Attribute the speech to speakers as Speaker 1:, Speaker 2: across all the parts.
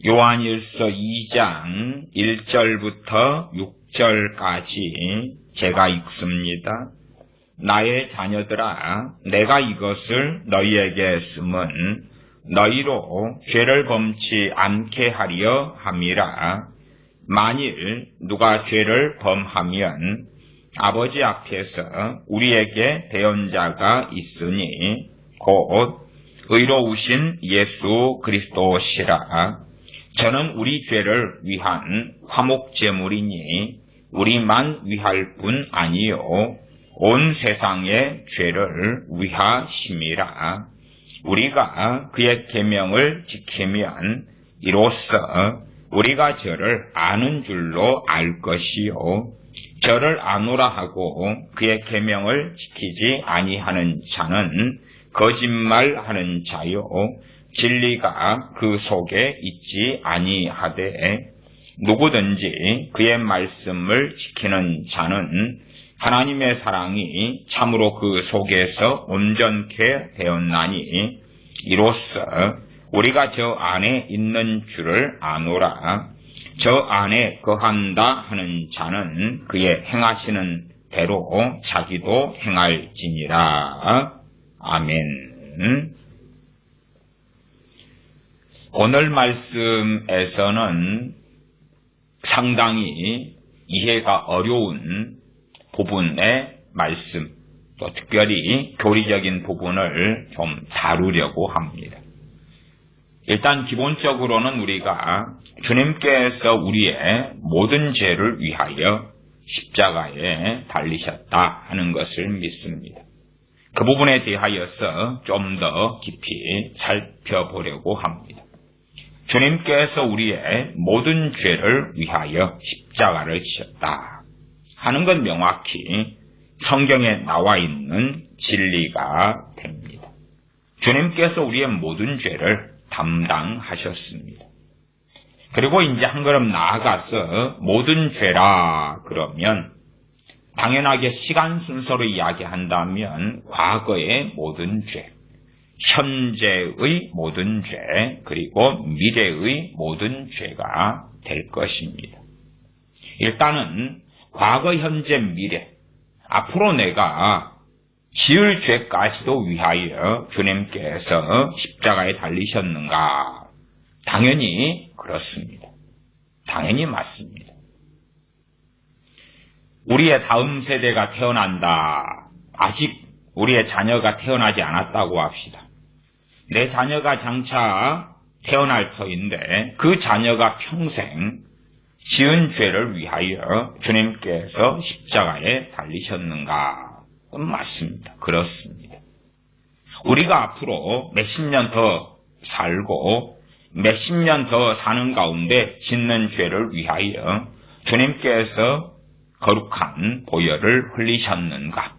Speaker 1: 요한일서 2장 1절부터 6절까지 제가 읽습니다. 나의 자녀들아, 내가 이것을 너희에게 쓰면 너희로 죄를 범치 않게 하려 함이라. 만일 누가 죄를 범하면 아버지 앞에서 우리에게 대언자가 있으니 곧 의로우신 예수 그리스도시라. 저는 우리 죄를 위한 화목제물이니 우리만 위할 뿐 아니요 온 세상의 죄를 위하심이라. 우리가 그의 계명을 지키면 이로써 우리가 저를 아는 줄로 알 것이요 저를 아노라 하고 그의 계명을 지키지 아니하는 자는 거짓말하는 자요 진리가 그 속에 있지 아니하되 누구든지 그의 말씀을 지키는 자는 하나님의 사랑이 참으로 그 속에서 온전케 되었나니 이로써 우리가 저 안에 있는 줄을 아노라. 저 안에 거한다 하는 자는 그의 행하시는 대로 자기도 행할지니라. 아멘. 오늘 말씀에서는 상당히 이해가 어려운 부분의 말씀, 또 특별히 교리적인 부분을 좀 다루려고 합니다. 일단 기본적으로는 우리가 주님께서 우리의 모든 죄를 위하여 십자가에 달리셨다 하는 것을 믿습니다. 그 부분에 대하여서 좀 더 깊이 살펴보려고 합니다. 주님께서 우리의 모든 죄를 위하여 십자가를 지셨다 하는 건 명확히 성경에 나와 있는 진리가 됩니다. 주님께서 우리의 모든 죄를 담당하셨습니다. 그리고 이제 한 걸음 나아가서 모든 죄라 그러면 당연하게 시간 순서로 이야기한다면 과거의 모든 죄, 현재의 모든 죄, 그리고 미래의 모든 죄가 될 것입니다. 일단은 과거, 현재, 미래, 앞으로 내가 지을 죄까지도 위하여 주님께서 십자가에 달리셨는가? 당연히 그렇습니다. 당연히 맞습니다. 우리의 다음 세대가 태어난다. 아직 우리의 자녀가 태어나지 않았다고 합시다. 내 자녀가 장차 태어날 터인데 그 자녀가 평생 지은 죄를 위하여 주님께서 십자가에 달리셨는가? 맞습니다. 그렇습니다. 우리가 앞으로 몇십 년 더 살고 몇십 년 더 사는 가운데 짓는 죄를 위하여 주님께서 거룩한 보혈을 흘리셨는가?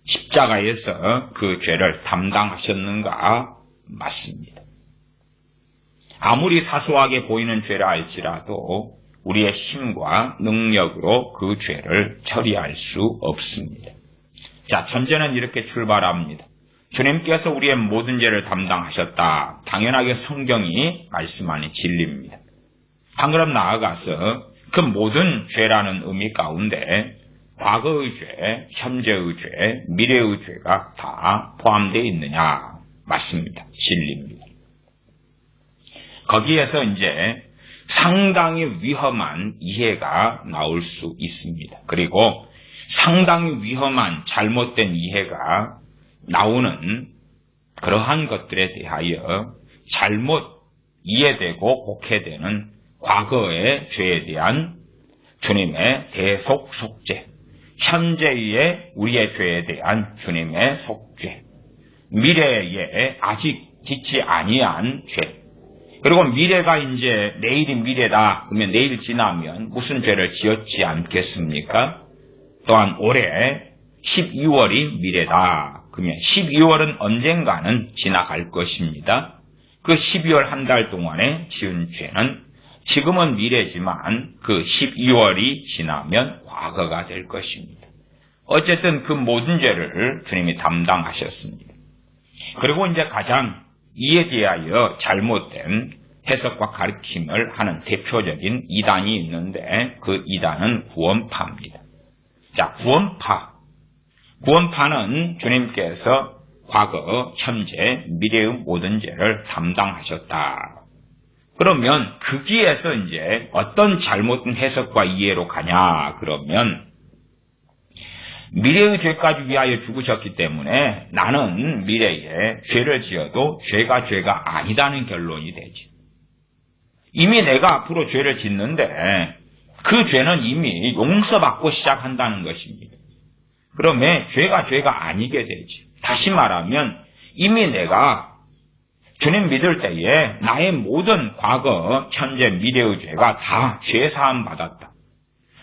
Speaker 1: 십자가에서 그 죄를 담당하셨는가? 맞습니다. 아무리 사소하게 보이는 죄라 할지라도 우리의 힘과 능력으로 그 죄를 처리할 수 없습니다. 자, 천재는 이렇게 출발합니다. 주님께서 우리의 모든 죄를 담당하셨다. 당연하게 성경이 말씀하는 진리입니다. 한 걸음 나아가서 그 모든 죄라는 의미 가운데 과거의 죄, 현재의 죄, 미래의 죄가 다 포함되어 있느냐? 맞습니다. 진리입니다. 거기에서 이제 상당히 위험한 이해가 나올 수 있습니다. 그리고 상당히 위험한 잘못된 이해가 나오는 그러한 것들에 대하여 잘못 이해되고 곡해되는 과거의 죄에 대한 주님의 대속 속죄, 현재의 우리의 죄에 대한 주님의 속죄, 미래에 아직 짓지 아니한 죄, 그리고 미래가 이제 내일이 미래다. 그러면 내일 지나면 무슨 죄를 지었지 않겠습니까? 또한 올해 12월이 미래다. 그러면 12월은 언젠가는 지나갈 것입니다. 그 12월 한 달 동안에 지은 죄는 지금은 미래지만 그 12월이 지나면 과거가 될 것입니다. 어쨌든 그 모든 죄를 주님이 담당하셨습니다. 그리고 이제 가장 이에 대하여 잘못된 해석과 가르침을 하는 대표적인 이단이 있는데 그 이단은 구원파입니다. 자, 구원파는 주님께서 과거, 현재, 미래의 모든 죄를 담당하셨다. 그러면 거기에서 이제 어떤 잘못된 해석과 이해로 가냐 그러면 미래의 죄까지 위하여 죽으셨기 때문에 나는 미래에 죄를 지어도 죄가 아니다는 결론이 되지. 이미 내가 앞으로 죄를 짓는데 그 죄는 이미 용서받고 시작한다는 것입니다. 그러면 죄가 아니게 되지. 다시 말하면 이미 내가 주님 믿을 때에 나의 모든 과거, 현재, 미래의 죄가 다 죄사함 받았다.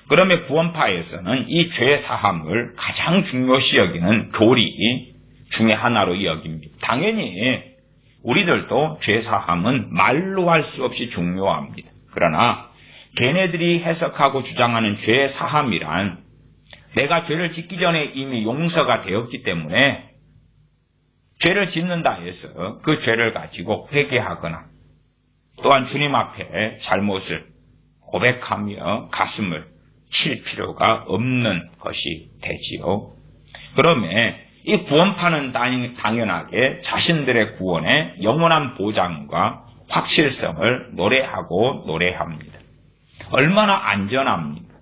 Speaker 1: 그러면 구원파에서는 이 죄사함을 가장 중요시 여기는 교리 중에 하나로 여깁니다. 당연히 우리들도 죄사함은 말로 할 수 없이 중요합니다. 그러나 걔네들이 해석하고 주장하는 죄사함이란 내가 죄를 짓기 전에 이미 용서가 되었기 때문에 죄를 짓는다 해서 그 죄를 가지고 회개하거나 또한 주님 앞에 잘못을 고백하며 가슴을 칠 필요가 없는 것이 되지요. 그러면 이 구원파는 당연하게 자신들의 구원의 영원한 보장과 확실성을 노래합니다. 얼마나 안전합니까?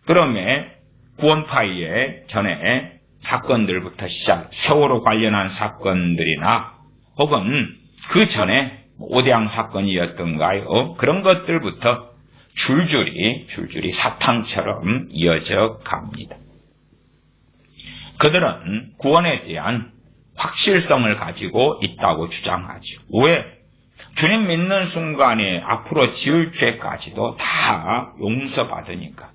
Speaker 1: 그러면 구원파의 전에 사건들부터 시작, 세월호 관련한 사건들이나 혹은 그 전에 오대양 사건이었던가요? 그런 것들부터 줄줄이 사탕처럼 이어져 갑니다. 그들은 구원에 대한 확실성을 가지고 있다고 주장하죠. 왜? 주님 믿는 순간에 앞으로 지을 죄까지도 다 용서받으니까.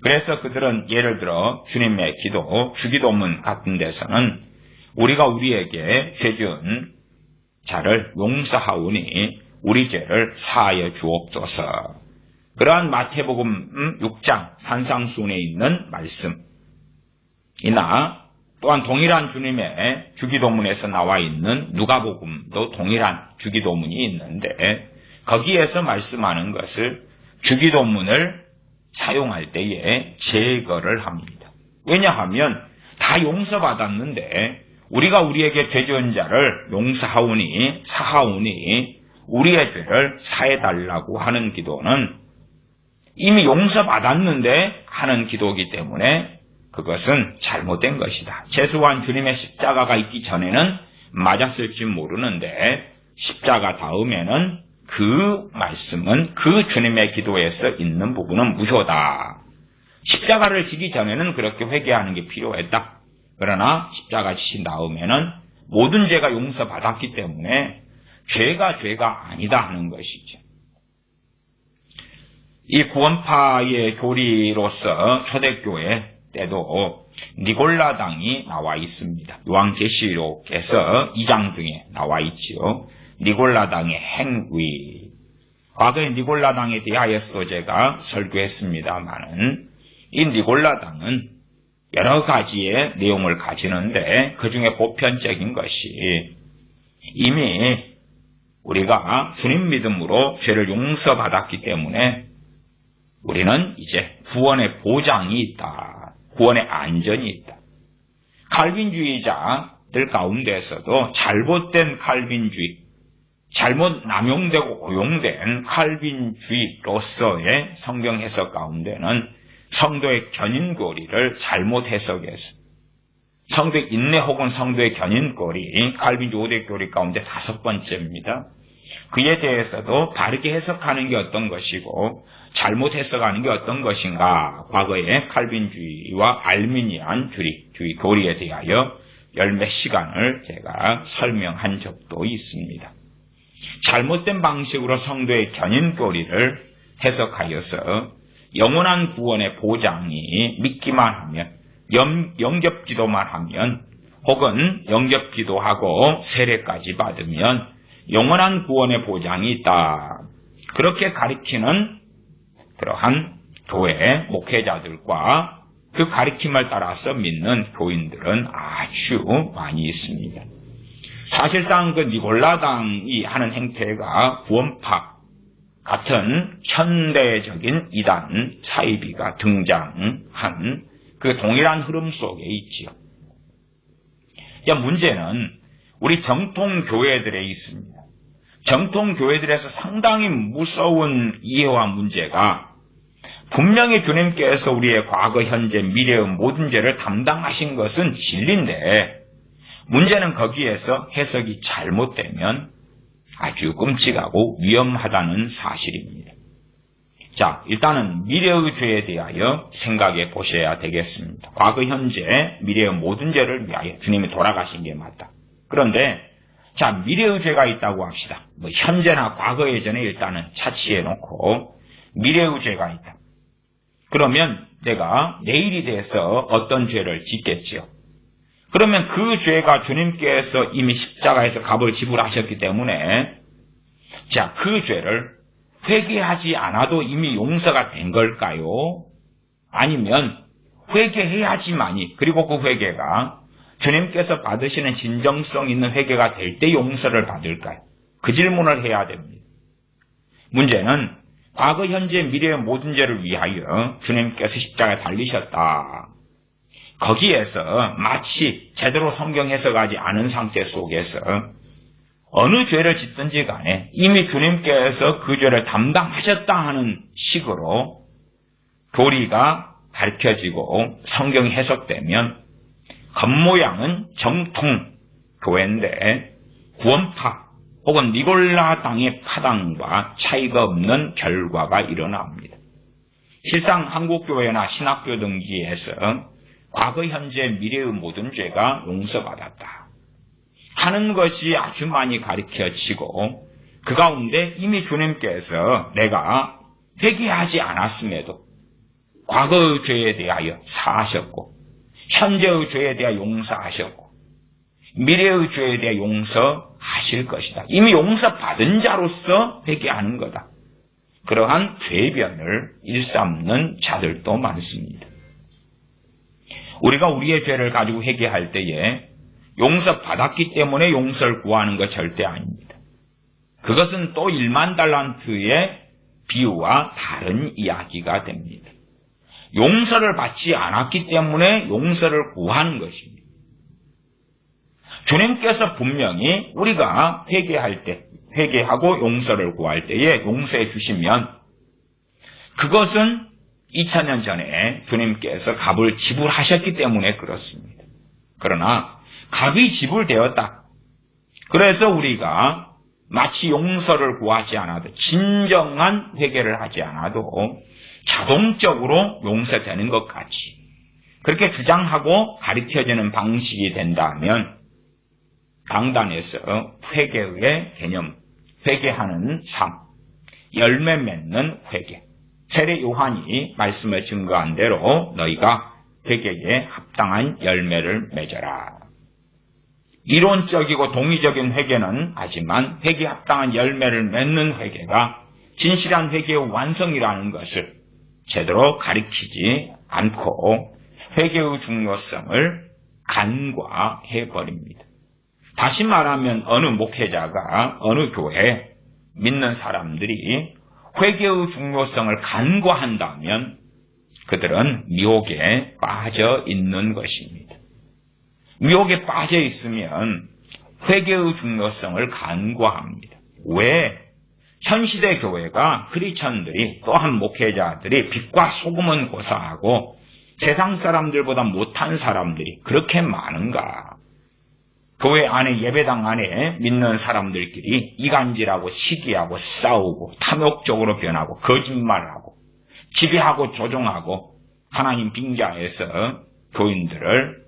Speaker 1: 그래서 그들은 예를 들어 주님의 기도, 주기도문 같은 데서는 우리가 우리에게 죄 지은 자를 용서하오니 우리 죄를 사하여 주옵소서. 그러한 마태복음 6장 산상수훈에 있는 말씀이나 또한 동일한 주님의 주기도문에서 나와 있는 누가복음도 동일한 주기도문이 있는데 거기에서 말씀하는 것을 주기도문을 사용할 때에 제거를 합니다. 왜냐하면 다 용서받았는데 우리가 우리에게 죄 지은 자를 용서하오니 사하오니 우리의 죄를 사해달라고 하는 기도는 이미 용서받았는데 하는 기도이기 때문에 그것은 잘못된 것이다. 최소한 주님의 십자가가 있기 전에는 맞았을지 모르는데 십자가 다음에는 그 말씀은 그 주님의 기도에서 있는 부분은 무효다. 십자가를 지기 전에는 그렇게 회개하는 게 필요했다. 그러나 십자가 지신 다음에는 모든 죄가 용서받았기 때문에 죄가 아니다 하는 것이죠. 이 구원파의 교리로서 초대교회 때도 니골라당이 나와 있습니다. 요한계시록에서 2장 등에 나와 있지요. 니골라당의 행위. 과거에 니골라당에 대하여서도 제가 설교했습니다만은 이 니골라당은 여러 가지의 내용을 가지는데 그 중에 보편적인 것이 이미 우리가 주님 믿음으로 죄를 용서받았기 때문에 우리는 이제 구원의 보장이 있다. 구원의 안전이 있다. 칼빈주의자들 가운데서도 잘못된 칼빈주의, 잘못 남용되고 오용된 칼빈주의로서의 성경 해석 가운데는 성도의 견인고리를 잘못 해석해서 성도의 인내 혹은 성도의 견인고리, 칼빈주의 5대 교리 가운데 5번째입니다. 그에 대해서도 바르게 해석하는 게 어떤 것이고 잘못 해석하는 게 어떤 것인가, 과거의 칼빈주의와 알미니안주의 교리에 대하여 열몇 시간을 제가 설명한 적도 있습니다. 잘못된 방식으로 성도의 견인교리를 해석하여서 영원한 구원의 보장이 믿기만 하면, 영접기도만 하면, 혹은 영접기도하고 세례까지 받으면 영원한 구원의 보장이 있다. 그렇게 가리키는 그러한 교회 목회자들과 그 가리킴을 따라서 믿는 교인들은 아주 많이 있습니다. 사실상 그 니골라당이 하는 행태가 구원파 같은 현대적인 이단 사이비가 등장한 그 동일한 흐름 속에 있지요. 문제는 우리 정통교회들에 있습니다. 정통교회들에서 상당히 무서운 이해와 문제가 분명히 주님께서 우리의 과거, 현재, 미래의 모든 죄를 담당하신 것은 진리인데 문제는 거기에서 해석이 잘못되면 아주 끔찍하고 위험하다는 사실입니다. 자, 일단은 미래의 죄에 대하여 생각해 보셔야 되겠습니다. 과거, 현재, 미래의 모든 죄를 위하여 주님이 돌아가신 게 맞다. 그런데 자, 미래의 죄가 있다고 합시다. 현재나 과거 예전에 일단은 차치해 놓고 미래의 죄가 있다. 그러면 내가 내일이 돼서 어떤 죄를 짓겠지요. 그러면 그 죄가 주님께서 이미 십자가에서 값을 지불하셨기 때문에 자, 그 죄를 회개하지 않아도 이미 용서가 된 걸까요? 아니면 회개해야지만이, 그리고 그 회개가 주님께서 받으시는 진정성 있는 회개가 될 때 용서를 받을까요? 그 질문을 해야 됩니다. 문제는 과거, 현재, 미래의 모든 죄를 위하여 주님께서 십자가에 달리셨다. 거기에서 마치 제대로 성경 해석하지 않은 상태 속에서 어느 죄를 짓든지 간에 이미 주님께서 그 죄를 담당하셨다 하는 식으로 교리가 가르쳐지고 성경이 해석되면 겉모양은 정통 교회인데 구원파 혹은 니골라당의 파당과 차이가 없는 결과가 일어납니다. 실상 한국교회나 신학교 등지에서 과거, 현재, 미래의 모든 죄가 용서받았다 하는 것이 아주 많이 가르쳐지고 그 가운데 이미 주님께서 내가 회개하지 않았음에도 과거의 죄에 대하여 사하셨고 현재의 죄에 대하여 용서하셨고 미래의 죄에 대하여 용서하실 것이다. 이미 용서받은 자로서 회개하는 거다. 그러한 죄변을 일삼는 자들도 많습니다. 우리가 우리의 죄를 가지고 회개할 때에 용서받았기 때문에 용서를 구하는 것 절대 아닙니다. 그것은 또 1만 달란트의 비유와 다른 이야기가 됩니다. 용서를 받지 않았기 때문에 용서를 구하는 것입니다. 주님께서 분명히 우리가 회개할 때, 회개하고 용서를 구할 때에 용서해 주시면 그것은 2000년 전에 주님께서 값을 지불하셨기 때문에 그렇습니다. 그러나 값이 지불되었다. 그래서 우리가 마치 용서를 구하지 않아도 진정한 회개를 하지 않아도 자동적으로 용서되는 것 같이 그렇게 주장하고 가르쳐지는 방식이 된다면 강단에서 회개의 개념, 회개하는 삶, 열매 맺는 회개, 세례 요한이 말씀을 증거한 대로 너희가 회개에 합당한 열매를 맺어라. 이론적이고 동의적인 회개는 하지만 회개에 합당한 열매를 맺는 회개가 진실한 회개의 완성이라는 것을 제대로 가리키지 않고 회개의 중요성을 간과해버립니다. 다시 말하면 어느 목회자가 어느 교회 믿는 사람들이 회개의 중요성을 간과한다면 그들은 미혹에 빠져 있는 것입니다. 미혹에 빠져 있으면 회개의 중요성을 간과합니다. 왜? 현시대 교회가 크리스천들이 또한 목회자들이 빛과 소금은 고사하고 세상 사람들보다 못한 사람들이 그렇게 많은가? 교회 안에 예배당 안에 믿는 사람들끼리 이간질하고 시기하고 싸우고 탐욕적으로 변하고 거짓말하고 지배하고 조종하고 하나님 빙자해서 교인들을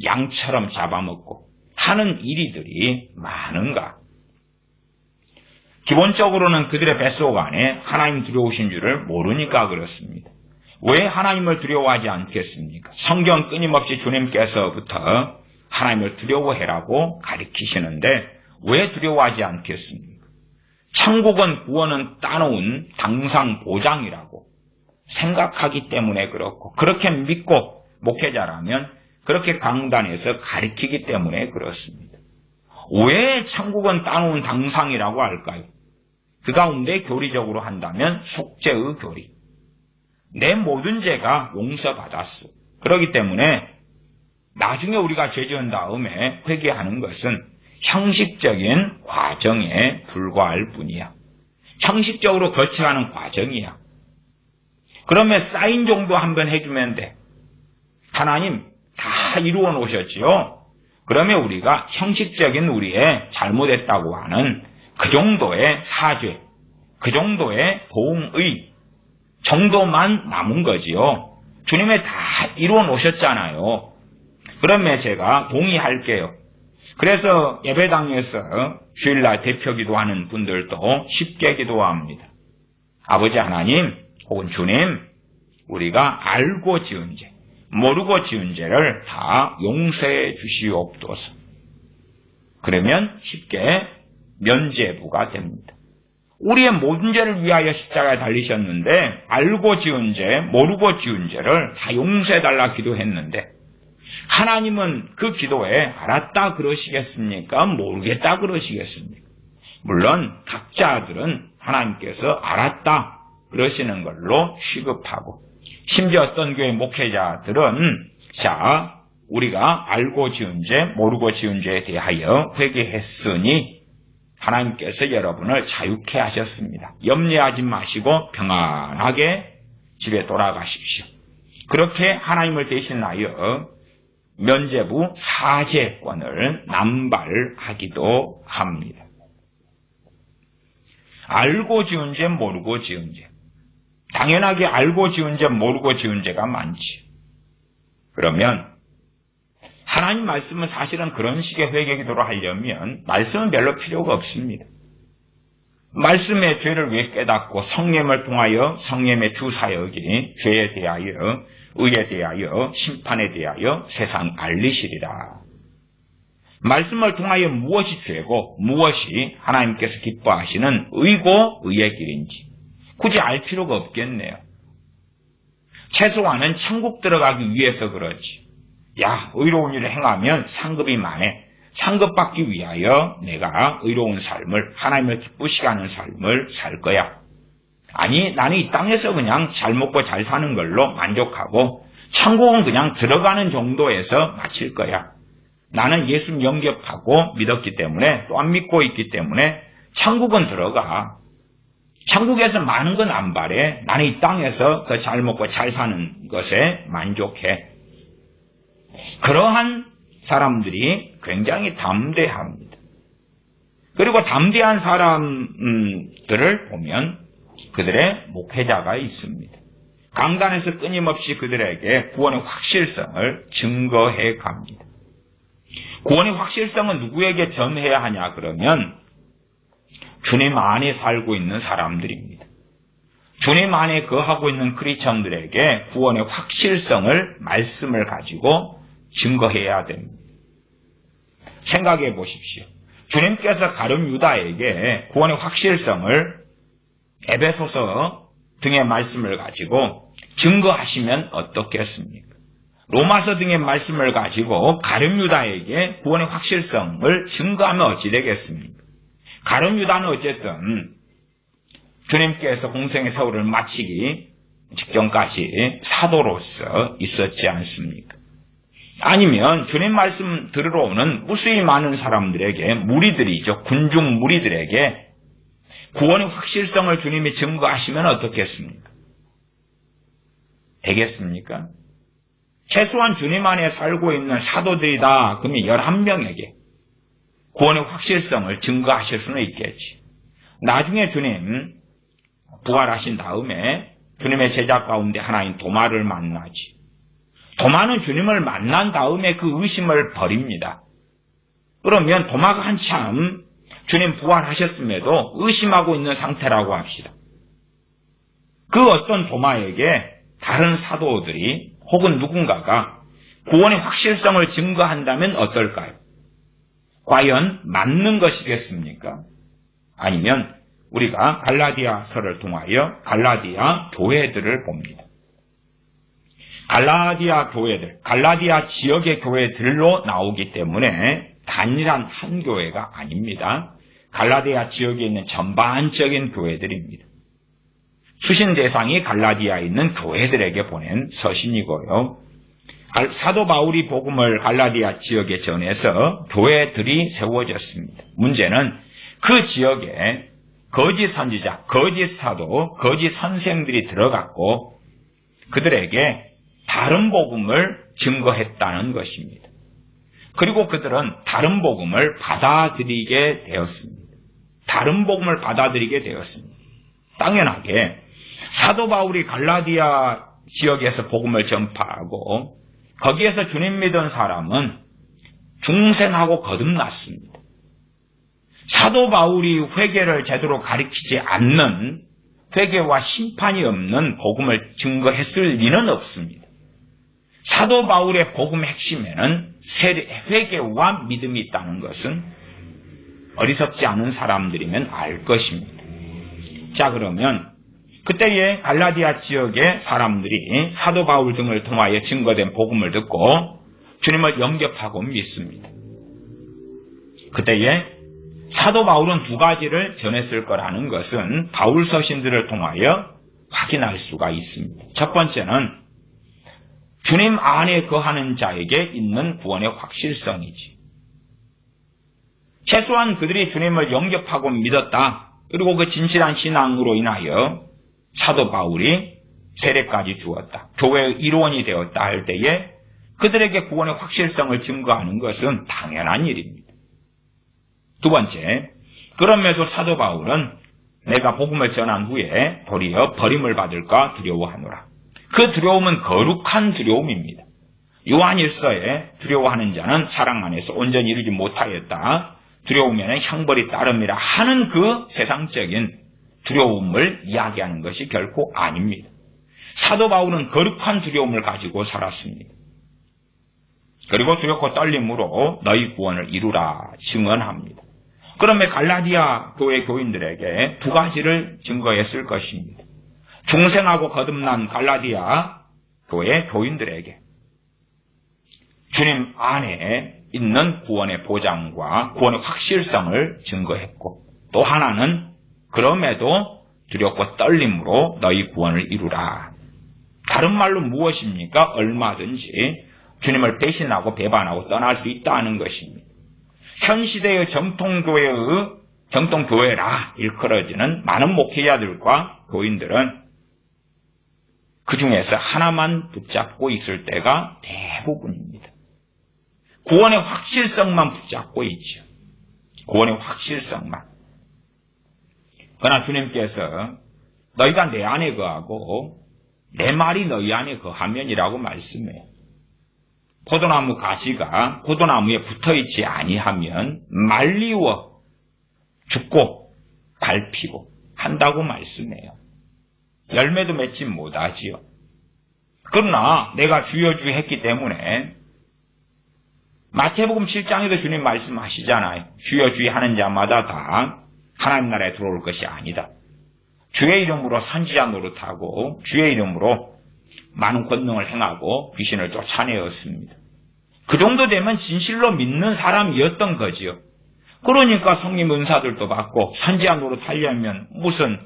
Speaker 1: 양처럼 잡아먹고 하는 일이들이 많은가? 기본적으로는 그들의 뱃속 안에 하나님 두려우신 줄을 모르니까 그렇습니다. 왜 하나님을 두려워하지 않겠습니까? 성경 끊임없이 주님께서부터 하나님을 두려워해라고 가르치시는데 왜 두려워하지 않겠습니까? 천국은 구원은 따놓은 당상 보장이라고 생각하기 때문에 그렇고 그렇게 믿고 목회자라면 그렇게 강단에서 가르치기 때문에 그렇습니다. 왜 천국은 따놓은 당상이라고 할까요? 그 가운데 교리적으로 한다면 속죄의 교리. 내 모든 죄가 용서받았어. 그렇기 때문에 나중에 우리가 죄 지은 다음에 회개하는 것은 형식적인 과정에 불과할 뿐이야. 형식적으로 거쳐가는 과정이야. 그러면 사인 정도 한번 해주면 돼. 하나님 다 이루어 놓으셨지요? 그러면 우리가 형식적인 우리의 잘못했다고 하는 그 정도의 사죄, 그 정도의 보응의 정도만 남은 거지요. 주님이 다 이루어 놓으셨잖아요. 그러면 제가 동의할게요. 그래서 예배당에서 주일날 대표 기도하는 분들도 쉽게 기도합니다. 아버지 하나님 혹은 주님, 우리가 알고 지은 죄, 모르고 지은 죄를 다 용서해 주시옵소서. 그러면 쉽게 면죄부가 됩니다. 우리의 모든 죄를 위하여 십자가에 달리셨는데 알고 지은 죄, 모르고 지은 죄를 다 용서해달라 기도했는데 하나님은 그 기도에 알았다 그러시겠습니까? 모르겠다 그러시겠습니까? 물론 각자들은 하나님께서 알았다 그러시는 걸로 취급하고, 심지어 어떤 교회 목회자들은 자, 우리가 알고 지은 죄, 모르고 지은 죄에 대하여 회개했으니 하나님께서 여러분을 자유케 하셨습니다. 염려하지 마시고 평안하게 집에 돌아가십시오. 그렇게 하나님을 대신하여 면죄부 사죄권을 남발하기도 합니다. 알고 지은 죄, 모르고 지은 죄. 당연하게 알고 지은 죄, 모르고 지은 죄가 많지. 그러면 하나님 말씀은 사실은 그런 식의 회개 기도를 하려면 말씀은 별로 필요가 없습니다. 말씀의 죄를 왜 깨닫고 성령을 통하여 성령의 주사역이 죄에 대하여, 의에 대하여, 심판에 대하여 세상 알리시리라. 말씀을 통하여 무엇이 죄고 무엇이 하나님께서 기뻐하시는 의고 의의 길인지 굳이 알 필요가 없겠네요. 최소한은 천국 들어가기 위해서 그렇지. 야, 의로운 일을 행하면 상급이 많네. 상급받기 위하여 내가 의로운 삶을, 하나님을 기쁘시게 하는 삶을 살 거야. 아니, 나는 이 땅에서 그냥 잘 먹고 잘 사는 걸로 만족하고 천국은 그냥 들어가는 정도에서 마칠 거야. 나는 예수 영접하고 믿었기 때문에, 또 안 믿고 있기 때문에 천국은 들어가. 천국에서 많은 건 안 바래. 나는 이 땅에서 그 잘 먹고 잘 사는 것에 만족해. 그러한 사람들이 굉장히 담대합니다. 그리고 담대한 사람들을 보면 그들의 목회자가 있습니다. 강단에서 끊임없이 그들에게 구원의 확실성을 증거해 갑니다. 구원의 확실성은 누구에게 전해야 하냐 그러면 주님 안에 살고 있는 사람들입니다. 주님 안에 거하고 있는 크리스천들에게 구원의 확실성을, 말씀을 가지고 증거해야 됩니다. 생각해 보십시오. 주님께서 가룟 유다에게 구원의 확실성을 에베소서 등의 말씀을 가지고 증거하시면 어떻겠습니까? 로마서 등의 말씀을 가지고 가룟 유다에게 구원의 확실성을 증거하면 어찌 되겠습니까? 가룟 유다는 어쨌든 주님께서 공생의 세월을 마치기 직전까지 사도로서 있었지 않습니까? 아니면 주님 말씀 들으러 오는 무수히 많은 사람들에게, 무리들이죠. 군중 무리들에게 구원의 확실성을 주님이 증거하시면 어떻겠습니까? 되겠습니까? 최소한 주님 안에 살고 있는 사도들이다. 그러면 11명에게 구원의 확실성을 증거하실 수는 있겠지. 나중에 주님 부활하신 다음에 주님의 제자 가운데 하나인 도마를 만나지. 도마는 주님을 만난 다음에 그 의심을 버립니다. 그러면 도마가 한참 주님 부활하셨음에도 의심하고 있는 상태라고 합시다. 그 어떤 도마에게 다른 사도들이 혹은 누군가가 구원의 확실성을 증거한다면 어떨까요? 과연 맞는 것이겠습니까? 아니면 우리가 갈라디아서를 통하여 갈라디아 교회들을 봅니다. 갈라디아 교회들, 갈라디아 지역의 교회들로 나오기 때문에 단일한 한 교회가 아닙니다. 갈라디아 지역에 있는 전반적인 교회들입니다. 수신 대상이 갈라디아에 있는 교회들에게 보낸 서신이고요. 사도 바울이 복음을 갈라디아 지역에 전해서 교회들이 세워졌습니다. 문제는 그 지역에 거짓 선지자, 거짓 사도, 거짓 선생들이 들어갔고 그들에게 다른 복음을 증거했다는 것입니다. 그리고 그들은 다른 복음을 받아들이게 되었습니다. 다른 복음을 받아들이게 되었습니다. 당연하게 사도 바울이 갈라디아 지역에서 복음을 전파하고 거기에서 주님 믿은 사람은 중생하고 거듭났습니다. 사도 바울이 회개를 제대로 가르치지 않는 회개와 심판이 없는 복음을 증거했을 리는 없습니다. 사도 바울의 복음의 핵심에는 회개와 믿음이 있다는 것은 어리석지 않은 사람들이면 알 것입니다. 자, 그러면 그때의 갈라디아 지역의 사람들이 사도 바울 등을 통하여 증거된 복음을 듣고 주님을 영접하고 믿습니다. 그때에 사도 바울은 두 가지를 전했을 거라는 것은 바울 서신들을 통하여 확인할 수가 있습니다. 첫 번째는 주님 안에 거하는 자에게 있는 구원의 확실성이지. 최소한 그들이 주님을 영접하고 믿었다. 그리고 그 진실한 신앙으로 인하여 사도 바울이 세례까지 주었다. 교회의 일원이 되었다 할 때에 그들에게 구원의 확실성을 증거하는 것은 당연한 일입니다. 두 번째, 그럼에도 사도 바울은 내가 복음을 전한 후에 도리어 버림을 받을까 두려워하노라. 그 두려움은 거룩한 두려움입니다. 요한일서에 두려워하는 자는 사랑 안에서 온전히 이루지 못하였다. 두려우면 형벌이 따릅니다 하는 그 세상적인 두려움을 이야기하는 것이 결코 아닙니다. 사도 바울은 거룩한 두려움을 가지고 살았습니다. 그리고 두렵고 떨림으로 너희 구원을 이루라 증언합니다. 그러면 갈라디아 교회 교인들에게 두 가지를 증거했을 것입니다. 중생하고 거듭난 갈라디아 교회 교인들에게 주님 안에 있는 구원의 보장과 구원의 확실성을 증거했고, 또 하나는 그럼에도 두렵고 떨림으로 너희 구원을 이루라. 다른 말로 무엇입니까? 얼마든지 주님을 배신하고 배반하고 떠날 수 있다는 것입니다. 현 시대의 정통교회라 일컬어지는 많은 목회자들과 교인들은 그 중에서 하나만 붙잡고 있을 때가 대부분입니다. 구원의 확실성만 붙잡고 있죠. 구원의 확실성만. 그러나 주님께서 너희가 내 안에 거하고 내 말이 너희 안에 거하면이라고 말씀해요. 포도나무 가지가 포도나무에 붙어있지 아니하면 말리워 죽고 밟히고 한다고 말씀해요. 열매도 맺지 못하지요. 그러나 내가 주여 주여 했기 때문에 마태복음 7장에도 주님 말씀하시잖아요. 주여 주여 하는 자마다 다 하나님 나라에 들어올 것이 아니다. 주의 이름으로 선지자 노릇하고 주의 이름으로 많은 권능을 행하고 귀신을 쫓아내었습니다. 그 정도 되면 진실로 믿는 사람이었던 거지요. 그러니까 성령 은사들도 받고 선지자 노릇하려면 무슨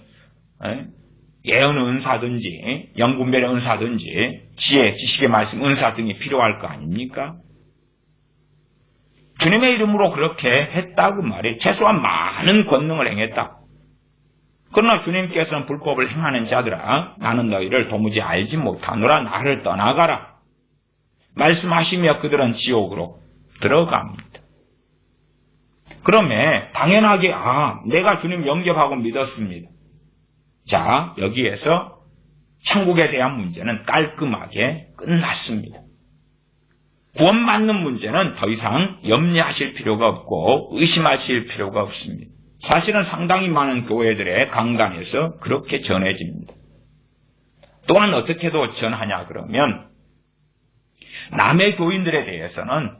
Speaker 1: 예언 은사든지 영분별의 은사든지 지혜, 지식의 말씀 은사 등이 필요할 거 아닙니까? 주님의 이름으로 그렇게 했다고 말이에요. 최소한 많은 권능을 행했다. 그러나 주님께서는 불법을 행하는 자들아 나는 너희를 도무지 알지 못하노라. 나를 떠나가라 말씀하시며 그들은 지옥으로 들어갑니다. 그러면 당연하게 내가 주님 영접하고 믿었습니다. 자, 여기에서 천국에 대한 문제는 깔끔하게 끝났습니다. 구원받는 문제는 더 이상 염려하실 필요가 없고 의심하실 필요가 없습니다. 사실은 상당히 많은 교회들의 강단에서 그렇게 전해집니다. 또한 어떻게도 전하냐 그러면 남의 교인들에 대해서는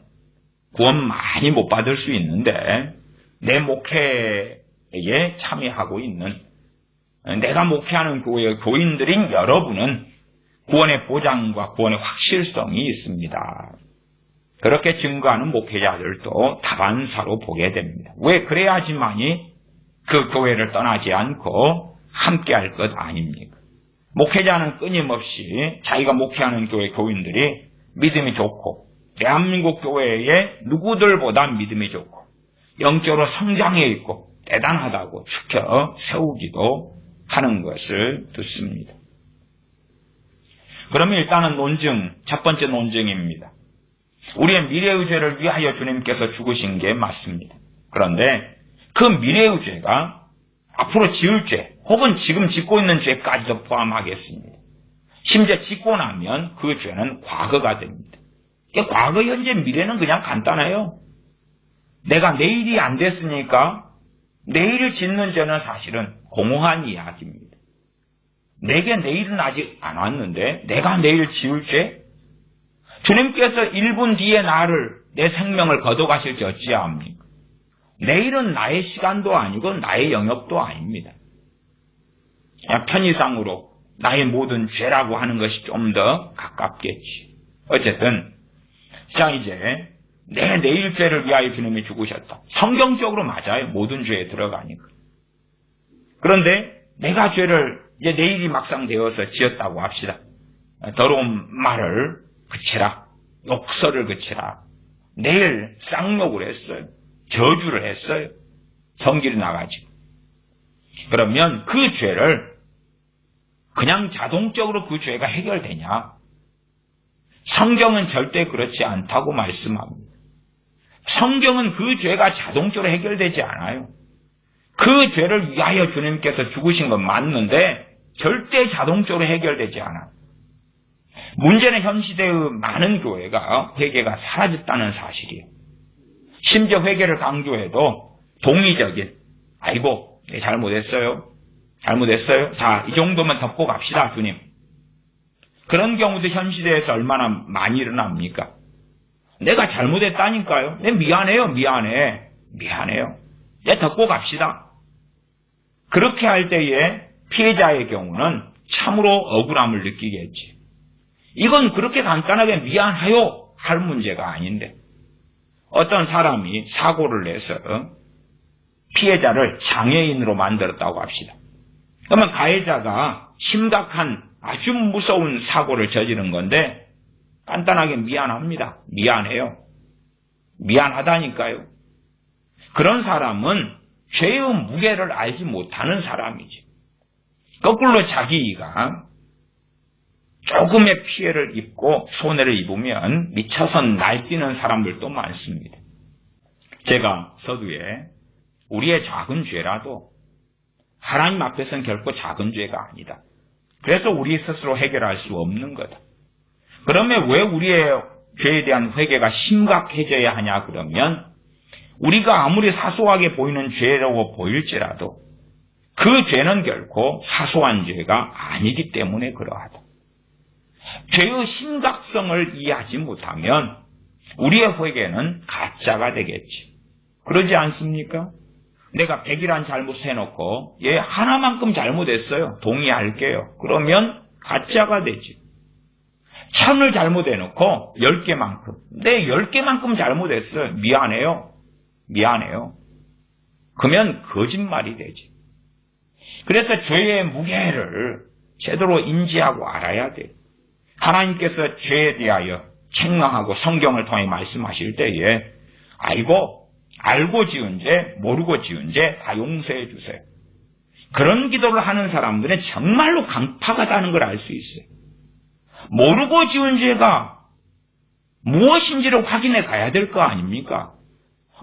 Speaker 1: 구원 많이 못 받을 수 있는데 내 목회에 참여하고 있는 내가 목회하는 교회의 교인들인 여러분은 구원의 보장과 구원의 확실성이 있습니다. 그렇게 증거하는 목회자들도 다반사로 보게 됩니다. 왜 그래야지만이 그 교회를 떠나지 않고 함께할 것 아닙니까? 목회자는 끊임없이 자기가 목회하는 교회 교인들이 믿음이 좋고 대한민국 교회의 누구들보다 믿음이 좋고 영적으로 성장해 있고 대단하다고 축혀 세우기도 하는 것을 듣습니다. 그러면 일단은 논증, 첫 번째 논증입니다. 우리의 미래의 죄를 위하여 주님께서 죽으신 게 맞습니다. 그런데 그 미래의 죄가 앞으로 지을 죄 혹은 지금 짓고 있는 죄까지도 포함하겠습니다. 심지어 짓고 나면 그 죄는 과거가 됩니다. 과거, 현재, 미래는 그냥 간단해요. 내가 내일이 안 됐으니까 내일을 짓는 죄는 사실은 공허한 이야기입니다. 내게 내일은 아직 안 왔는데 내가 내일 지을 죄? 주님께서 1분 뒤에 내 생명을 거둬가실 지 어찌합니까? 내일은 나의 시간도 아니고 나의 영역도 아닙니다. 그냥 편의상으로 나의 모든 죄라고 하는 것이 좀 더 가깝겠지. 어쨌든 자 이제 내 내일 죄를 위하여 주님이 죽으셨다. 성경적으로 맞아요. 모든 죄에 들어가니까. 그런데 내가 죄를 이제 내일이 막상 되어서 지었다고 합시다. 더러운 말을 그치라. 욕설을 그치라. 내일 쌍욕을 했어요. 저주를 했어요. 성질이 나가지고. 그러면 그 죄를 그냥 자동적으로 그 죄가 해결되냐? 성경은 절대 그렇지 않다고 말씀합니다. 성경은 그 죄가 자동적으로 해결되지 않아요. 그 죄를 위하여 주님께서 죽으신 건 맞는데 절대 자동적으로 해결되지 않아요. 문제는 현 시대의 많은 교회가 회개가 사라졌다는 사실이에요. 심지어 회개를 강조해도 동의적인 아이고 잘못했어요. 자, 이 정도면 덮고 갑시다 주님. 그런 경우도 현 시대에서 얼마나 많이 일어납니까? 내가 잘못했다니까요. 미안해요. 덮고 갑시다. 그렇게 할 때에 피해자의 경우는 참으로 억울함을 느끼겠지. 이건 그렇게 간단하게 미안해요 할 문제가 아닌데 어떤 사람이 사고를 내서 피해자를 장애인으로 만들었다고 합시다. 그러면 가해자가 심각한 아주 무서운 사고를 저지른 건데 간단하게 미안합니다. 미안해요. 미안하다니까요. 그런 사람은 죄의 무게를 알지 못하는 사람이지. 거꾸로 자기가 조금의 피해를 입고 손해를 입으면 미쳐서 날뛰는 사람들도 많습니다. 제가 서두에 우리의 작은 죄라도 하나님 앞에서는 결코 작은 죄가 아니다. 그래서 우리 스스로 해결할 수 없는 거다. 그러면 왜 우리의 죄에 대한 회개가 심각해져야 하냐 그러면 우리가 아무리 사소하게 보이는 죄라고 보일지라도 그 죄는 결코 사소한 죄가 아니기 때문에 그러하다. 죄의 심각성을 이해하지 못하면 우리의 회개는 가짜가 되겠지. 그러지 않습니까? 내가 100이란 잘못을 해놓고 얘 하나만큼 잘못했어요. 동의할게요. 그러면 가짜가 되지. 1000을 잘못해놓고 10개만큼. 내 10개만큼 잘못했어요. 미안해요. 그러면 거짓말이 되지. 그래서 죄의 무게를 제대로 인지하고 알아야 돼요. 하나님께서 죄에 대하여 책망하고 성경을 통해 말씀하실 때에 알고 지은 죄, 모르고 지은 죄 다 용서해 주세요. 그런 기도를 하는 사람들은 정말로 강팍하다는 걸 알 수 있어요. 모르고 지은 죄가 무엇인지를 확인해 가야 될 거 아닙니까?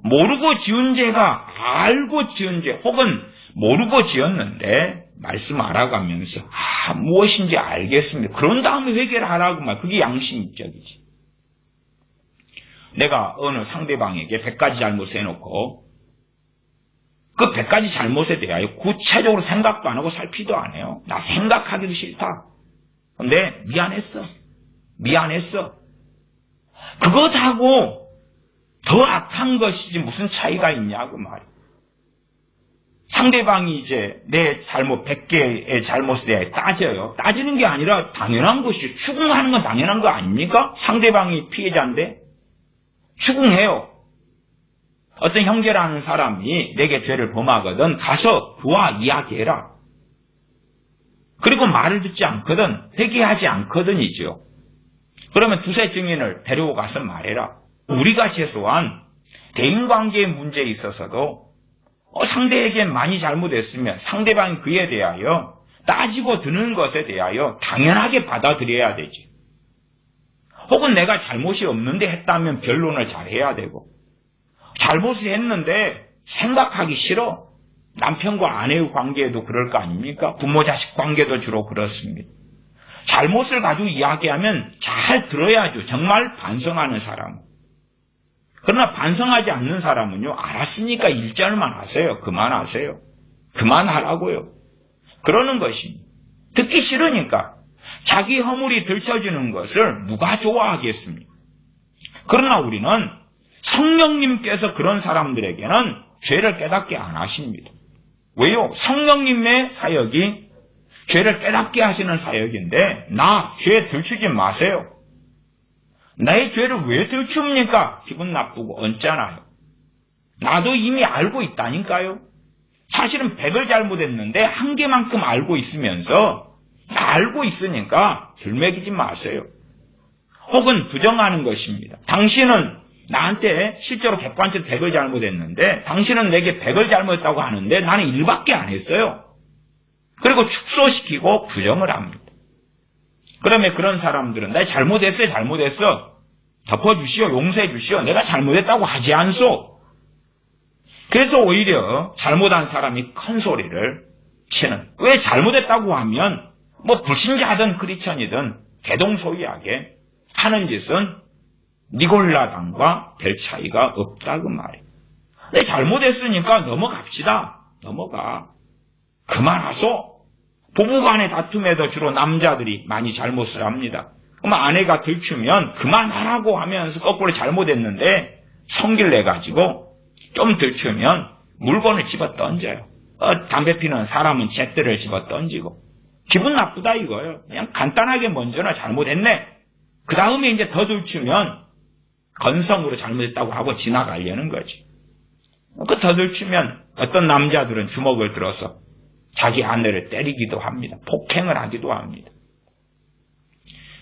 Speaker 1: 모르고 지은 죄가 알고 지은 죄 혹은 모르고 지었는데 말씀 알아가면서 무엇인지 알겠습니다. 그런 다음에 회개를 하라고 말. 그게 양심적이지. 내가 어느 상대방에게 100가지 잘못을 해놓고 그 100가지 잘못에 대하여 구체적으로 생각도 안 하고 살피도 안 해요. 나 생각하기도 싫다. 근데 미안했어. 그것하고 더 악한 것이지 무슨 차이가 있냐고 말이야. 상대방이 이제 내 잘못 100개의 잘못에 대해 따져요. 따지는 게 아니라 당연한 것이죠. 추궁하는 건 당연한 거 아닙니까? 상대방이 피해자인데 추궁해요. 어떤 형제라는 사람이 내게 죄를 범하거든 가서 그와 이야기해라. 그리고 말을 듣지 않거든 회개하지 않거든이죠. 그러면 두세 증인을 데리고 가서 말해라. 우리가 최소한 대인관계의 문제에 있어서도 상대에게 많이 잘못했으면 상대방이 그에 대하여 따지고 드는 것에 대하여 당연하게 받아들여야 되지. 혹은 내가 잘못이 없는데 했다면 변론을 잘해야 되고, 잘못을 했는데 생각하기 싫어. 남편과 아내의 관계에도 그럴 거 아닙니까? 부모 자식 관계도 주로 그렇습니다. 잘못을 가지고 이야기하면 잘 들어야죠. 정말 반성하는 사람은. 그러나 반성하지 않는 사람은요, 알았으니까 1절만 하세요. 그만하세요. 그만하라고요. 그러는 것입니다. 듣기 싫으니까 자기 허물이 들춰지는 것을 누가 좋아하겠습니까? 그러나 우리는 성령님께서 그런 사람들에게는 죄를 깨닫게 안 하십니다. 왜요? 성령님의 사역이 죄를 깨닫게 하시는 사역인데 나 죄 들추지 마세요. 나의 죄를 왜 들춥니까? 기분 나쁘고 얹잖아요. 나도 이미 알고 있다니까요. 사실은 100을 잘못했는데 한 개만큼 알고 있으면서 알고 있으니까 들먹이지 마세요. 혹은 부정하는 것입니다. 당신은 나한테 실제로 객관적으로 100을 잘못했는데 당신은 내게 100을 잘못했다고 하는데 나는 1밖에 안 했어요. 그리고 축소시키고 부정을 합니다. 그러면 그런 사람들은 나 잘못했어. 덮어주시오. 용서해 주시오. 내가 잘못했다고 하지 않소. 그래서 오히려 잘못한 사람이 큰 소리를 치는. 왜 잘못했다고 하면 불신자든 크리스천이든 대동소이하게 하는 짓은 니골라당과 별 차이가 없다 그 말이에요. 내 잘못했으니까 넘어갑시다. 넘어가. 그만하소. 부부간의 다툼에도 주로 남자들이 많이 잘못을 합니다. 그럼 아내가 들추면 그만하라고 하면서 거꾸로 잘못했는데 성질 내가지고 좀 들추면 물건을 집어 던져요. 담배 피는 사람은 잿들을 집어 던지고 기분 나쁘다 이거예요. 그냥 간단하게 먼저는 잘못했네. 그 다음에 이제 더 들추면 건성으로 잘못했다고 하고 지나가려는 거지. 더 들추면 어떤 남자들은 주먹을 들어서 자기 아내를 때리기도 합니다. 폭행을 하기도 합니다.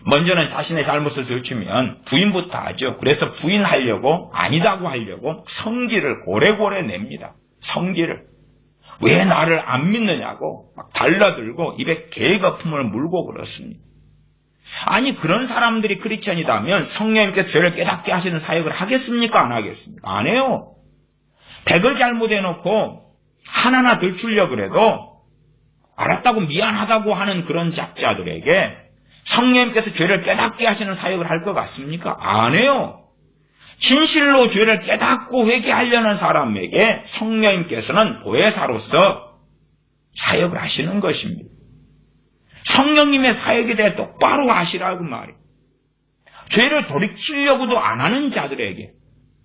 Speaker 1: 먼저는 자신의 잘못을 들추면 부인부터 하죠. 그래서 부인하려고 아니다고 하려고 성질을 고래고래 냅니다. 성질을. 왜 나를 안 믿느냐고 막 달라들고 입에 개거품을 물고 그렇습니다. 아니 그런 사람들이 크리스천이라면 성령님께서 죄를 깨닫게 하시는 사역을 하겠습니까? 안 하겠습니까? 안 해요. 100을 잘못해놓고 하나하나 들추려고 그래도 알았다고 미안하다고 하는 그런 작자들에게 성령님께서 죄를 깨닫게 하시는 사역을 할 것 같습니까? 안 해요. 진실로 죄를 깨닫고 회개하려는 사람에게 성령님께서는 보혜사로서 사역을 하시는 것입니다. 성령님의 사역에 대해 똑바로 하시라고 말이에요. 죄를 돌이키려고도 안 하는 자들에게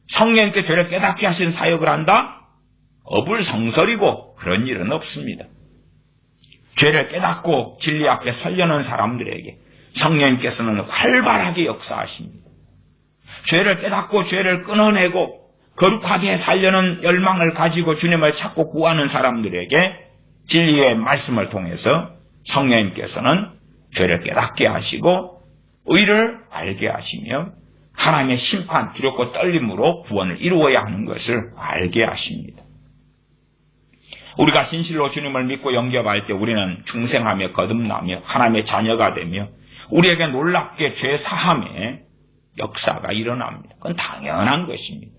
Speaker 1: 성령님께 죄를 깨닫게 하시는 사역을 한다? 어불성설이고 그런 일은 없습니다. 죄를 깨닫고 진리 앞에 서려는 사람들에게 성령님께서는 활발하게 역사하십니다. 죄를 깨닫고 죄를 끊어내고 거룩하게 살려는 열망을 가지고 주님을 찾고 구하는 사람들에게 진리의 말씀을 통해서 성령님께서는 죄를 깨닫게 하시고 의를 알게 하시며 하나님의 심판, 두렵고 떨림으로 구원을 이루어야 하는 것을 알게 하십니다. 우리가 진실로 주님을 믿고 영접할 때 우리는 중생하며 거듭나며 하나님의 자녀가 되며 우리에게 놀랍게 죄 사함의 역사가 일어납니다. 그건 당연한 것입니다.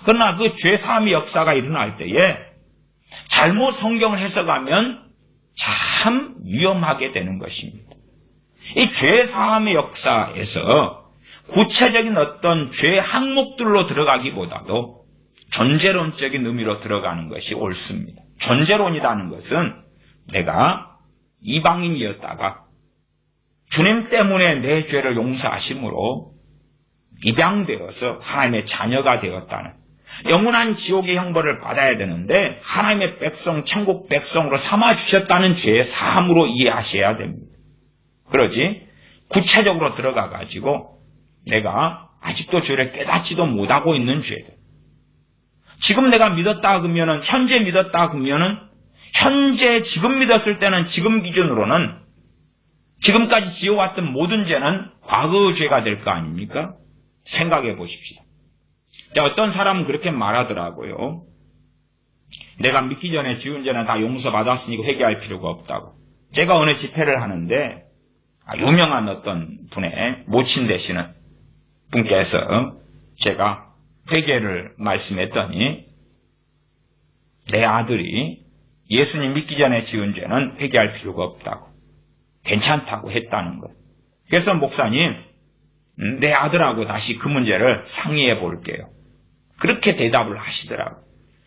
Speaker 1: 그러나 그 죄 사함의 역사가 일어날 때에 잘못 성경을 해석하면 참 위험하게 되는 것입니다. 이 죄 사함의 역사에서 구체적인 어떤 죄 항목들로 들어가기보다도 존재론적인 의미로 들어가는 것이 옳습니다. 존재론이라는 것은 내가 이방인이었다가 주님 때문에 내 죄를 용서하심으로 입양되어서 하나님의 자녀가 되었다는 영원한 지옥의 형벌을 받아야 되는데 하나님의 백성, 천국 백성으로 삼아주셨다는 죄의 사함으로 이해하셔야 됩니다. 그러지 구체적으로 들어가가지고 내가 아직도 죄를 깨닫지도 못하고 있는 죄들. 지금 내가 믿었다 그러면은, 현재 믿었다 그러면은, 현재 지금 믿었을 때는 지금 기준으로는 지금까지 지어왔던 모든 죄는 과거의 죄가 될 거 아닙니까? 생각해 보십시다. 어떤 사람은 그렇게 말하더라고요. 내가 믿기 전에 지은 죄는 다 용서받았으니까 회개할 필요가 없다고. 제가 어느 집회를 하는데 유명한 어떤 분의 모친 되시는 분께서 제가 회개를 말씀했더니 내 아들이 예수님 믿기 전에 지은 죄는 회개할 필요가 없다고, 괜찮다고 했다는 거예요. 그래서 목사님, 내 아들하고 다시 그 문제를 상의해 볼게요. 그렇게 대답을 하시더라고요.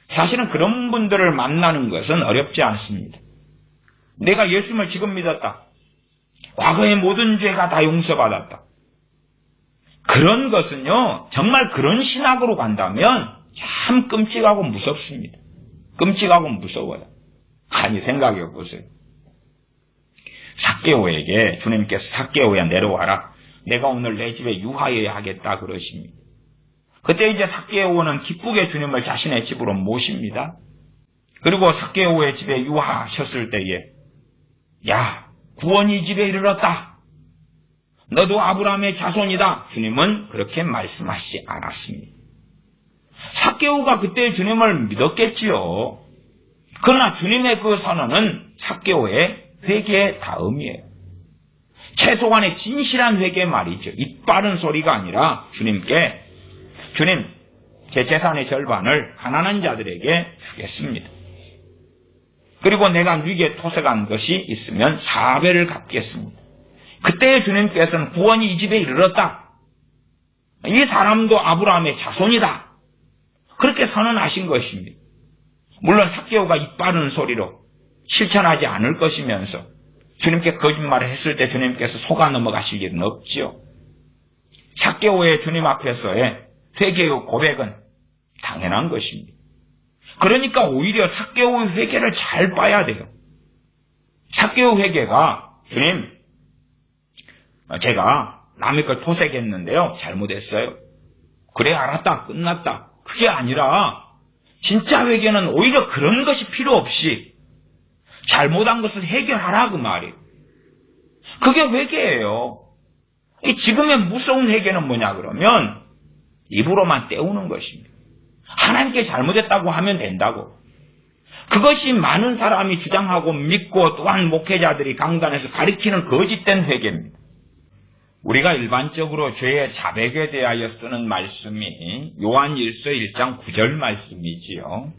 Speaker 1: 사실은 그런 분들을 만나는 것은 어렵지 않습니다. 내가 예수님을 지금 믿었다. 과거의 모든 죄가 다 용서받았다. 그런 것은요, 정말 그런 신학으로 간다면 참 끔찍하고 무섭습니다. 끔찍하고 무서워요. 아니, 생각해 보세요. 삭개오에게 주님께서 삭개오야 내려와라. 내가 오늘 내 집에 유하여야 하겠다 그러십니다. 그때 이제 삭개오는 기쁘게 주님을 자신의 집으로 모십니다. 그리고 삭개오의 집에 유하하셨을 때에 야, 구원이 이 집에 이르렀다. 너도 아브라함의 자손이다. 주님은 그렇게 말씀하시지 않았습니다. 삭개오가 그때 주님을 믿었겠지요. 그러나 주님의 그 선언은 삭개오의 회개의 다음이에요. 최소한의 진실한 회개 말이죠. 입 바른 소리가 아니라 주님께 주님, 제 재산의 절반을 가난한 자들에게 주겠습니다. 그리고 내가 네게 토색한 것이 있으면 4배를 갚겠습니다. 그때 주님께서는 구원이 이 집에 이르렀다. 이 사람도 아브라함의 자손이다. 그렇게 선언하신 것입니다. 물론 삭개오가 입 바른 소리로 실천하지 않을 것이면서 주님께 거짓말을 했을 때 주님께서 속아 넘어가실 일은 없지요. 삭개오의 주님 앞에서의 회개의 고백은 당연한 것입니다. 그러니까 오히려 삭개오의 회개를 잘 봐야 돼요. 삭개오 회개가 주님, 제가 남의 걸 토색했는데요. 잘못했어요. 그래, 알았다. 끝났다. 그게 아니라 진짜 회개는 오히려 그런 것이 필요 없이 잘못한 것을 해결하라 그 말이에요. 그게 회개예요. 지금의 무서운 회개는 뭐냐 그러면 입으로만 때우는 것입니다. 하나님께 잘못했다고 하면 된다고. 그것이 많은 사람이 주장하고 믿고 또한 목회자들이 강단에서 가리키는 거짓된 회개입니다. 우리가 일반적으로 죄의 자백에 대하여 쓰는 말씀이 요한일서 1장 9절 말씀이지요.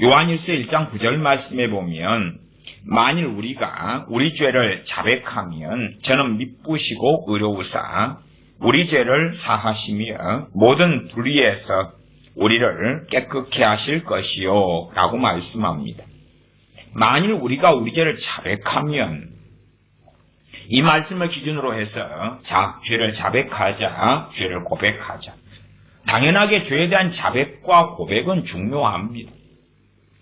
Speaker 1: 요한일서 1장 9절 말씀에 보면 만일 우리가 우리 죄를 자백하면 저는 미쁘시고 의로우사 우리 죄를 사하시며 모든 불의에서 우리를 깨끗게 하실 것이요 라고 말씀합니다. 만일 우리가 우리 죄를 자백하면 이 말씀을 기준으로 해서 자, 죄를 자백하자, 죄를 고백하자. 당연하게 죄에 대한 자백과 고백은 중요합니다.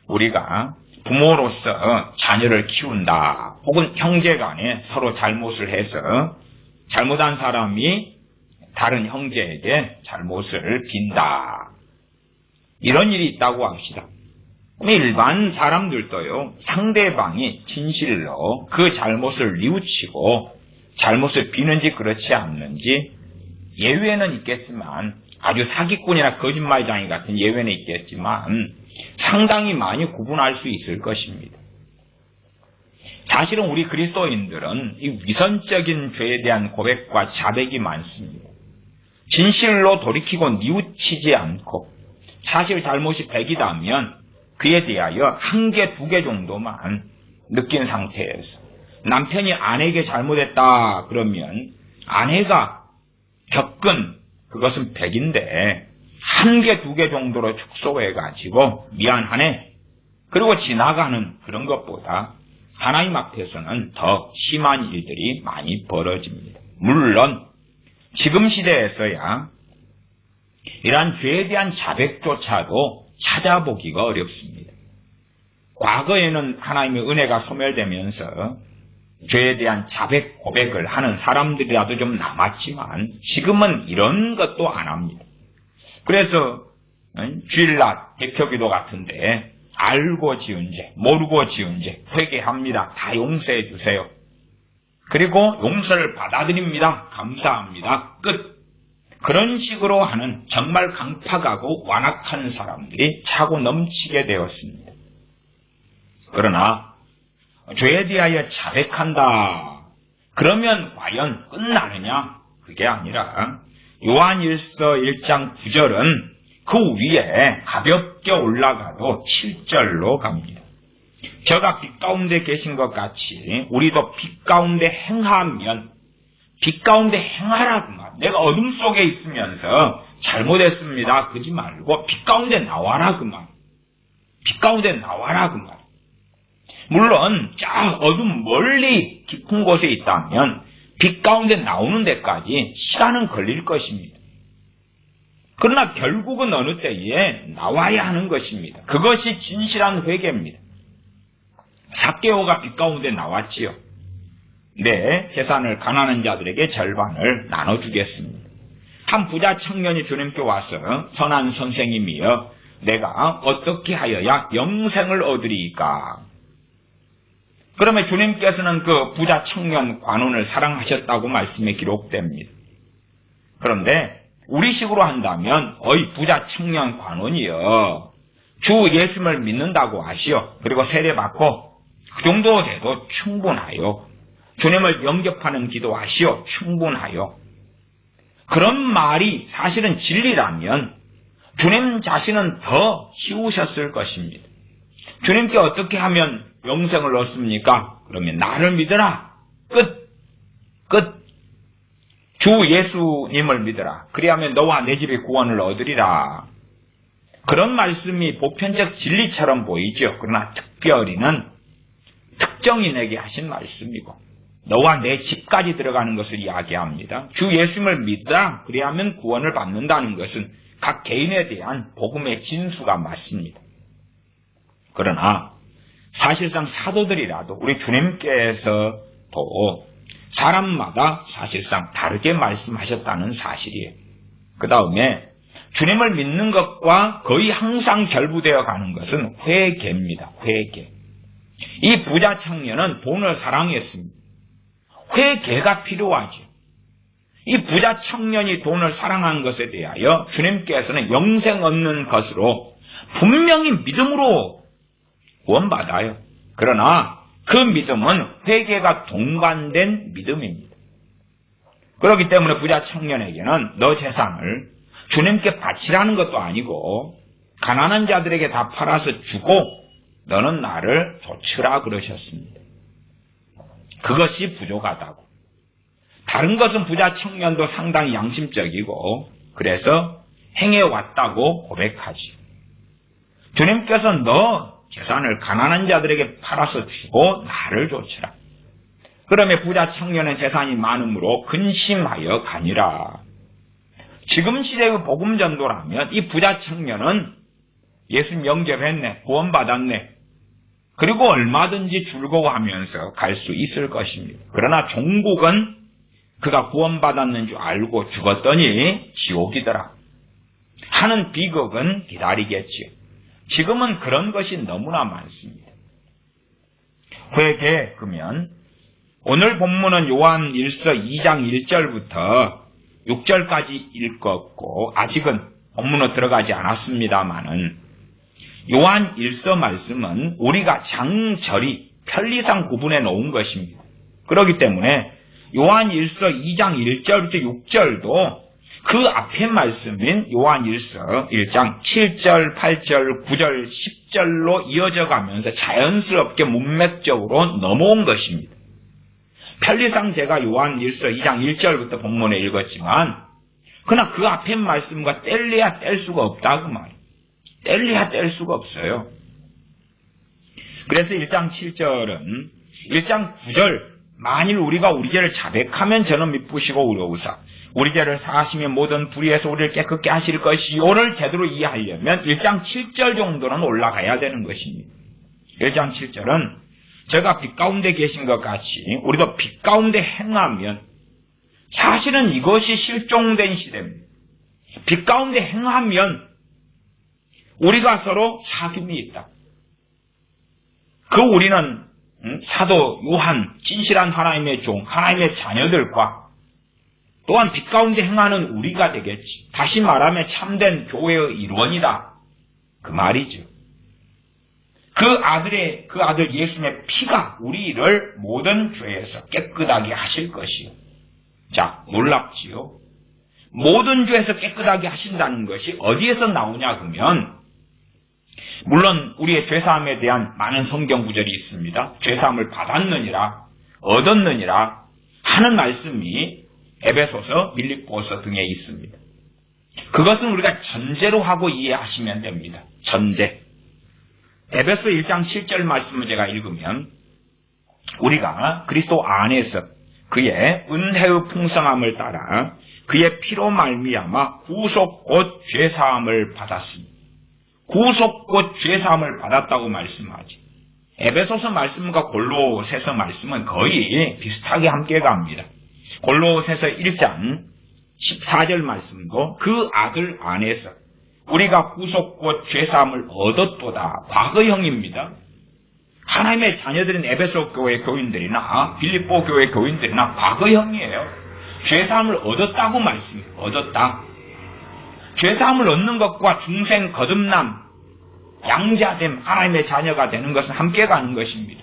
Speaker 1: 우리가 부모로서 자녀를 키운다, 혹은 형제간에 서로 잘못을 해서 잘못한 사람이 다른 형제에게 잘못을 빈다. 이런 일이 있다고 합시다. 일반 사람들도요, 상대방이 진실로 그 잘못을 뉘우치고 잘못을 비는지 그렇지 않는지 예외는 있겠지만, 아주 사기꾼이나 거짓말장이 같은 예외는 있겠지만 상당히 많이 구분할 수 있을 것입니다. 사실은 우리 그리스도인들은 이 위선적인 죄에 대한 고백과 자백이 많습니다. 진실로 돌이키고 뉘우치지 않고 사실 잘못이 100이다면 그에 대하여 1개, 2개 정도만 느낀 상태에서 남편이 아내에게 잘못했다 그러면 아내가 겪은 그것은 100인데 1개, 2개 정도로 축소해가지고 미안하네 그리고 지나가는 그런 것보다 하나님 앞에서는 더 심한 일들이 많이 벌어집니다. 물론 지금 시대에서야 이러한 죄에 대한 자백조차도 찾아보기가 어렵습니다. 과거에는 하나님의 은혜가 소멸되면서 죄에 대한 자백 고백을 하는 사람들이라도 좀 남았지만 지금은 이런 것도 안 합니다. 그래서 주일날 대표기도 같은데 알고 지은 죄, 모르고 지은 죄 회개합니다. 다 용서해 주세요. 그리고 용서를 받아들입니다. 감사합니다. 끝. 그런 식으로 하는 정말 강팍하고 완악한 사람들이 차고 넘치게 되었습니다. 그러나 죄에 대하여 자백한다. 그러면 과연 끝나느냐? 그게 아니라 요한일서 1장 9절은 그 위에 가볍게 올라가도 7절로 갑니다. 저가 빛 가운데 계신 것 같이 우리도 빛 가운데 행하면 빛 가운데 행하라 그 말. 내가 어둠 속에 있으면서 잘못했습니다. 그러지 말고 빛 가운데 나와라 그 말. 빛 가운데 나와라 그 말. 물론 저 어둠 멀리 깊은 곳에 있다면 빛 가운데 나오는 데까지 시간은 걸릴 것입니다. 그러나 결국은 어느 때에 나와야 하는 것입니다. 그것이 진실한 회개입니다. 삭개오가 빛 가운데 나왔지요. 내 재산을 가난한 자들에게 절반을 나눠주겠습니다. 한 부자 청년이 주님께 와서 선한 선생님이여 내가 어떻게 하여야 영생을 얻으리이까? 그러면 주님께서는 그 부자 청년 관원을 사랑하셨다고 말씀에 기록됩니다. 그런데 우리식으로 한다면 어이 부자 청년 관원이여 주 예수님을 믿는다고 하시오. 그리고 세례받고 그 정도 돼도 충분하요. 주님을 영접하는 기도하시오. 충분하요. 그런 말이 사실은 진리라면 주님 자신은 더 쉬우셨을 것입니다. 주님께 어떻게 하면 영생을 얻습니까? 그러면 나를 믿어라. 끝. 주 예수님을 믿어라. 그리하면 너와 내 집의 구원을 얻으리라. 그런 말씀이 보편적 진리처럼 보이죠. 그러나 특별히는 특정인에게 하신 말씀이고 너와 내 집까지 들어가는 것을 이야기합니다. 주 예수님을 믿으라. 그리하면 구원을 받는다는 것은 각 개인에 대한 복음의 진수가 맞습니다. 그러나 사실상 사도들이라도 우리 주님께서도 사람마다 사실상 다르게 말씀하셨다는 사실이에요. 그 다음에 주님을 믿는 것과 거의 항상 결부되어 가는 것은 회개입니다. 회개. 이 부자 청년은 돈을 사랑했습니다. 회개가 필요하죠. 이 부자 청년이 돈을 사랑한 것에 대하여 주님께서는 영생 얻는 것으로 분명히 믿음으로 구원받아요. 그러나 그 믿음은 회개가 동반된 믿음입니다. 그렇기 때문에 부자 청년에게는 너 재산을 주님께 바치라는 것도 아니고 가난한 자들에게 다 팔아서 주고 너는 나를 좇으라 그러셨습니다. 그것이 부족하다고. 다른 것은 부자 청년도 상당히 양심적이고 그래서 행해왔다고 고백하지. 주님께서 너 재산을 가난한 자들에게 팔아서 주고 나를 좇으라. 그러면 부자 청년의 재산이 많으므로 근심하여 가니라. 지금 시대의 복음 전도라면 이 부자 청년은 예수 영접했네, 구원받았네. 그리고 얼마든지 즐거워하면서 갈 수 있을 것입니다. 그러나 종국은 그가 구원받았는 줄 알고 죽었더니 지옥이더라 하는 비극은 기다리겠지요. 지금은 그런 것이 너무나 많습니다. 회개 그러면 오늘 본문은 요한 1서 2장 1절부터 6절까지 읽었고 아직은 본문으로 들어가지 않았습니다마는 요한 1서 말씀은 우리가 장절히 편리상 구분해 놓은 것입니다. 그렇기 때문에 요한 1서 2장 1절부터 6절도 그 앞에 말씀인 요한 1서 1장 7절, 8절, 9절, 10절로 이어져 가면서 자연스럽게 문맥적으로 넘어온 것입니다. 편리상 제가 요한 1서 2장 1절부터 본문에 읽었지만 그러나 그 앞에 말씀과 뗄래야 뗄 수가 없다 그 말이에요. 뗄래야 뗄 수가 없어요. 그래서 1장 7절은 1장 9절 만일 우리가 우리 죄를 자백하면 저는 미쁘시고 의로우사 우리 죄를 사하시며 모든 불의에서 우리를 깨끗게 하실 것이요를 제대로 이해하려면 1장 7절 정도는 올라가야 되는 것입니다. 1장 7절은 제가 빛 가운데 계신 것 같이 우리도 빛 가운데 행하면 사실은 이것이 실종된 시대입니다. 빛 가운데 행하면 우리가 서로 사귐이 있다. 그 우리는 사도 요한, 진실한 하나님의 종, 하나님의 자녀들과 또한 빛 가운데 행하는 우리가 되겠지. 다시 말하면 참된 교회의 일원이다. 그 말이죠. 그 아들 예수님의 피가 우리를 모든 죄에서 깨끗하게 하실 것이요. 자, 놀랍지요? 모든 죄에서 깨끗하게 하신다는 것이 어디에서 나오냐 그러면, 물론 우리의 죄사함에 대한 많은 성경 구절이 있습니다. 죄사함을 받았느니라, 얻었느니라 하는 말씀이 에베소서, 빌립보서 등에 있습니다. 그것은 우리가 전제로 하고 이해하시면 됩니다. 전제. 에베소 1장 7절 말씀을 제가 읽으면, 우리가 그리스도 안에서 그의 은혜의 풍성함을 따라 그의 피로 말미암아 구속 곧 죄사함을 받았습니다. 구속 곧 죄사함을 받았다고 말씀하지. 에베소서 말씀과 골로새서 말씀은 거의 비슷하게 함께 갑니다. 골로새서 1장 14절 말씀도 그 아들 안에서 우리가 구속 곧 죄사함을 얻었도다. 과거형입니다. 하나님의 자녀들인 에베소 교회 교인들이나 빌립보 교회 교인들이나 과거형이에요. 죄사함을 얻었다고 말씀해요. 얻었다. 죄사함을 얻는 것과 중생 거듭남, 양자됨, 하나님의 자녀가 되는 것은 함께 가는 것입니다.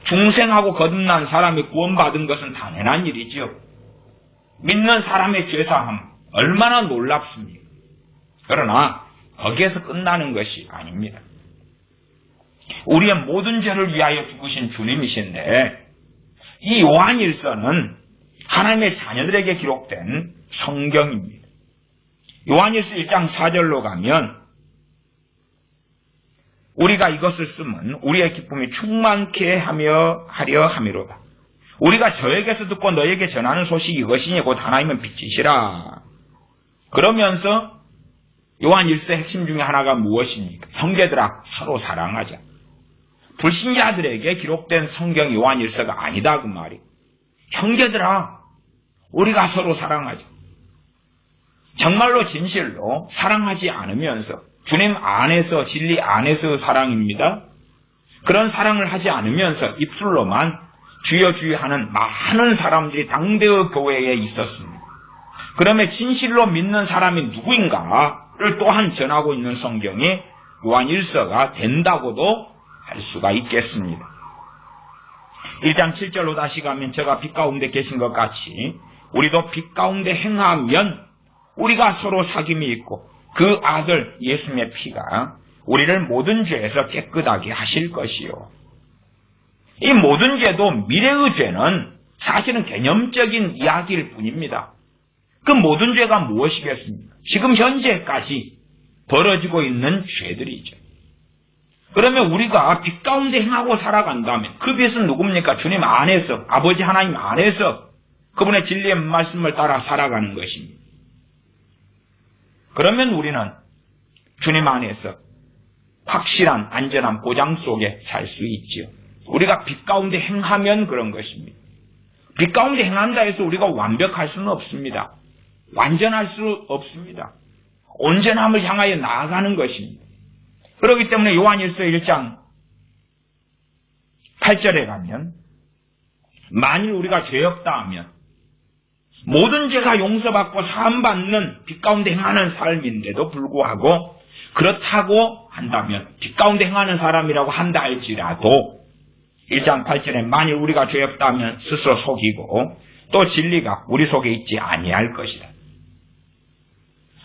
Speaker 1: 중생하고 거듭난 사람이 구원받은 것은 당연한 일이죠. 믿는 사람의 죄사함, 얼마나 놀랍습니까? 그러나 거기에서 끝나는 것이 아닙니다. 우리의 모든 죄를 위하여 죽으신 주님이신데, 이 요한일서는 하나님의 자녀들에게 기록된 성경입니다. 요한일서 1장 4절로 가면, 우리가 이것을 쓰면 우리의 기쁨이 충만케 하려 함이로다. 우리가 저에게서 듣고 너에게 전하는 소식이 이것이니 곧 하나님은 빛이시라. 그러면서 요한일서의 핵심 중에 하나가 무엇입니까? 형제들아, 서로 사랑하자. 불신자들에게 기록된 성경 요한일서가 아니다 그 말이. 형제들아, 우리가 서로 사랑하자. 정말로 진실로 사랑하지 않으면서 주님 안에서, 진리 안에서 사랑입니다. 그런 사랑을 하지 않으면서 입술로만 주여 주여 하는 많은 사람들이 당대의 교회에 있었습니다. 그러면 진실로 믿는 사람이 누구인가를 또한 전하고 있는 성경이 요한일서가 된다고도 할 수가 있겠습니다. 1장 7절로 다시 가면 저가 빛 가운데 계신 것 같이 우리도 빛 가운데 행하면 우리가 서로 사귐이 있고 그 아들 예수님의 피가 우리를 모든 죄에서 깨끗하게 하실 것이요. 이 모든 죄도 미래의 죄는 사실은 개념적인 이야기일 뿐입니다. 그 모든 죄가 무엇이겠습니까? 지금 현재까지 벌어지고 있는 죄들이죠. 그러면 우리가 빛 가운데 행하고 살아간다면 그 빛은 누굽니까? 주님 안에서, 아버지 하나님 안에서 그분의 진리의 말씀을 따라 살아가는 것입니다. 그러면 우리는 주님 안에서 확실한 안전한 보장 속에 살 수 있지요. 우리가 빛 가운데 행하면 그런 것입니다. 빛 가운데 행한다 해서 우리가 완벽할 수는 없습니다. 완전할 수 없습니다. 온전함을 향하여 나아가는 것입니다. 그렇기 때문에 요한일서 1장 8절에 가면 만일 우리가 죄 없다 하면 모든 죄가 용서받고 사함받는 빛 가운데 행하는 삶인데도 불구하고 그렇다고 한다면 빛 가운데 행하는 사람이라고 한다 할지라도 1장 8절에 만일 우리가 죄 없다 하면 스스로 속이고 또 진리가 우리 속에 있지 아니할 것이다.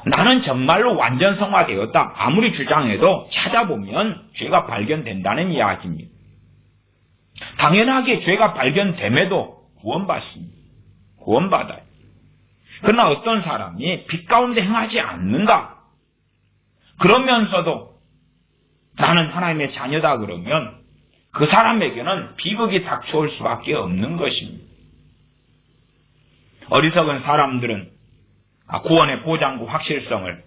Speaker 1: 나는 정말로 완전성화되었다. 아무리 주장해도 찾아보면 죄가 발견된다는 이야기입니다. 당연하게 죄가 발견됨에도 구원받습니다. 구원받아요. 그러나 어떤 사람이 빛 가운데 행하지 않는다. 그러면서도 나는 하나님의 자녀다 그러면 그 사람에게는 비극이 닥쳐올 수밖에 없는 것입니다. 어리석은 사람들은 구원의 보장과 확실성을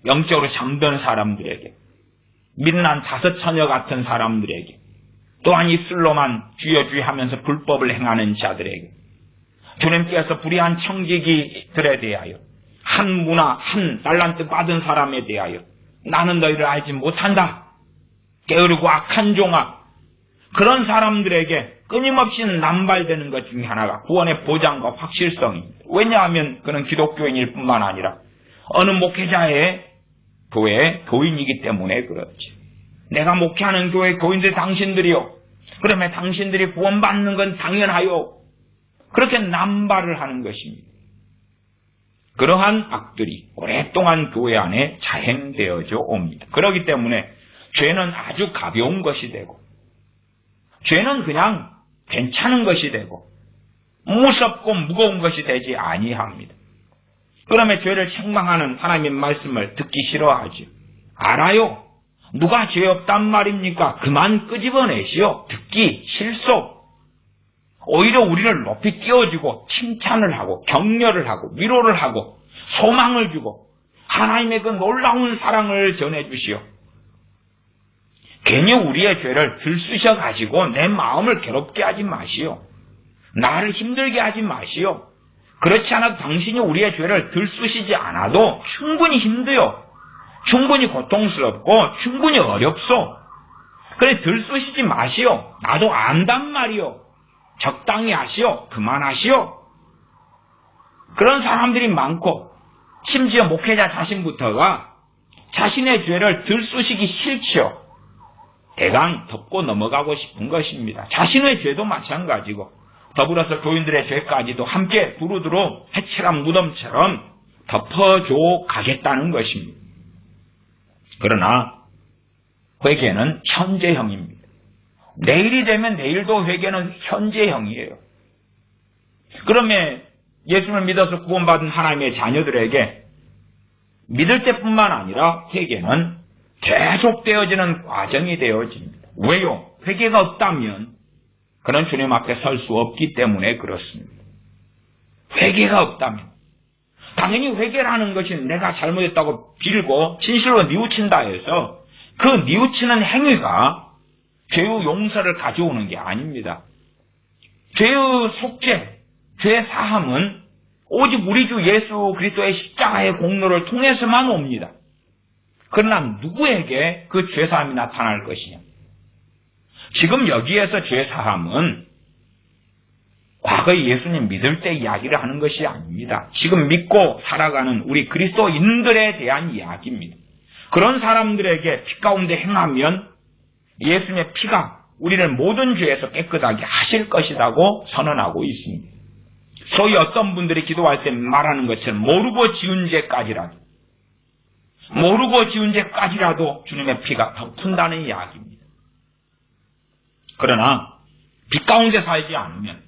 Speaker 1: 영적으로 잠든 사람들에게, 민난 다섯 처녀 같은 사람들에게, 또한 입술로만 주여 주여 하면서 불법을 행하는 자들에게, 주님께서 불의한 청지기들에 대하여, 한 문화, 한 달란트 받은 사람에 대하여 나는 너희를 알지 못한다, 게으르고 악한 종아, 그런 사람들에게 끊임없이 남발되는 것 중에 하나가 구원의 보장과 확실성입니다. 왜냐하면 그는 기독교인일 뿐만 아니라 어느 목회자의 교회 교인이기 때문에 그렇지. 내가 목회하는 교회 교인들 당신들이요, 그러면 당신들이 구원받는 건 당연하요, 그렇게 남발을 하는 것입니다. 그러한 악들이 오랫동안 교회 안에 자행되어져 옵니다. 그렇기 때문에 죄는 아주 가벼운 것이 되고, 죄는 그냥 괜찮은 것이 되고, 무섭고 무거운 것이 되지 아니합니다. 그러면 죄를 책망하는 하나님의 말씀을 듣기 싫어하죠. 알아요. 누가 죄 없단 말입니까? 그만 끄집어내시오. 듣기 싫소. 오히려 우리를 높이 띄워주고 칭찬을 하고 격려를 하고 위로를 하고 소망을 주고 하나님의 그 놀라운 사랑을 전해주시오. 괜히 우리의 죄를 들쑤셔가지고 내 마음을 괴롭게 하지 마시오. 나를 힘들게 하지 마시오. 그렇지 않아도 당신이 우리의 죄를 들쑤시지 않아도 충분히 힘들어요. 충분히 고통스럽고 충분히 어렵소. 그래 들쑤시지 마시오. 나도 안단 말이오. 적당히 하시오. 그만하시오. 그런 사람들이 많고, 심지어 목회자 자신부터가 자신의 죄를 들쑤시기 싫지요. 대강 덮고 넘어가고 싶은 것입니다. 자신의 죄도 마찬가지고 더불어서 교인들의 죄까지도 함께 두루두루 해칠한 무덤처럼 덮어줘 가겠다는 것입니다. 그러나 회개는 현재형입니다. 내일이 되면 내일도 회개는 현재형이에요. 그러면 예수를 믿어서 구원받은 하나님의 자녀들에게 믿을 때뿐만 아니라 회개는 계속되어지는 과정이 되어집니다. 왜요? 회개가 없다면 그는 주님 앞에 설 수 없기 때문에 그렇습니다. 회개가 없다면, 당연히 회개라는 것이 내가 잘못했다고 빌고 진실로 뉘우친다 해서 그 뉘우치는 행위가 죄의 용서를 가져오는 게 아닙니다. 죄의 속죄, 죄의 사함은 오직 우리 주 예수 그리스도의 십자가의 공로를 통해서만 옵니다. 그러나 누구에게 그 죄사함이 나타날 것이냐? 지금 여기에서 죄사함은 과거에 예수님 믿을 때 이야기를 하는 것이 아닙니다. 지금 믿고 살아가는 우리 그리스도인들에 대한 이야기입니다. 그런 사람들에게 피 가운데 행하면 예수님의 피가 우리를 모든 죄에서 깨끗하게 하실 것이라고 선언하고 있습니다. 소위 어떤 분들이 기도할 때 말하는 것처럼 모르고 지은 죄까지라도 주님의 피가 덮은다는 이야기입니다. 그러나 빛 가운데 살지 않으면,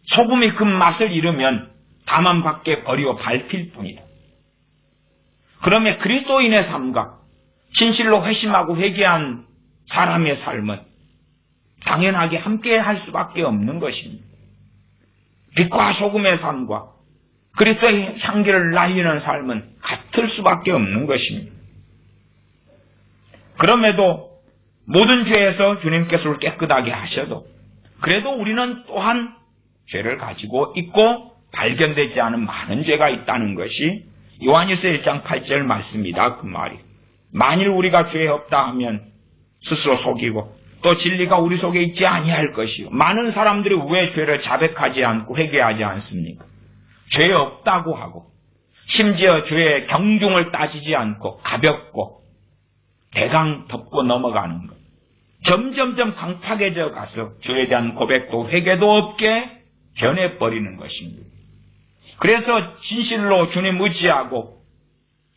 Speaker 1: 소금이 그 맛을 잃으면 다만 밖에 버리고 밟힐 뿐이다. 그러면 그리스도인의 삶과 진실로 회심하고 회개한 사람의 삶은 당연하게 함께 할 수밖에 없는 것입니다. 빛과 소금의 삶과 그리스도의 향기를 날리는 삶은 같을 수밖에 없는 것입니다. 그럼에도 모든 죄에서 주님께서 우리를 깨끗하게 하셔도 그래도 우리는 또한 죄를 가지고 있고 발견되지 않은 많은 죄가 있다는 것이 요한일서 1장 8절 말씀이다, 그 말이. 만일 우리가 죄 없다 하면 스스로 속이고 또 진리가 우리 속에 있지 아니할 것이요. 많은 사람들이 왜 죄를 자백하지 않고 회개하지 않습니까? 죄 없다고 하고 심지어 죄의 경중을 따지지 않고 가볍고 대강 덮고 넘어가는 것. 점점점 강팍해져 가서 죄에 대한 고백도 회개도 없게 변해버리는 것입니다. 그래서 진실로 주님 의지하고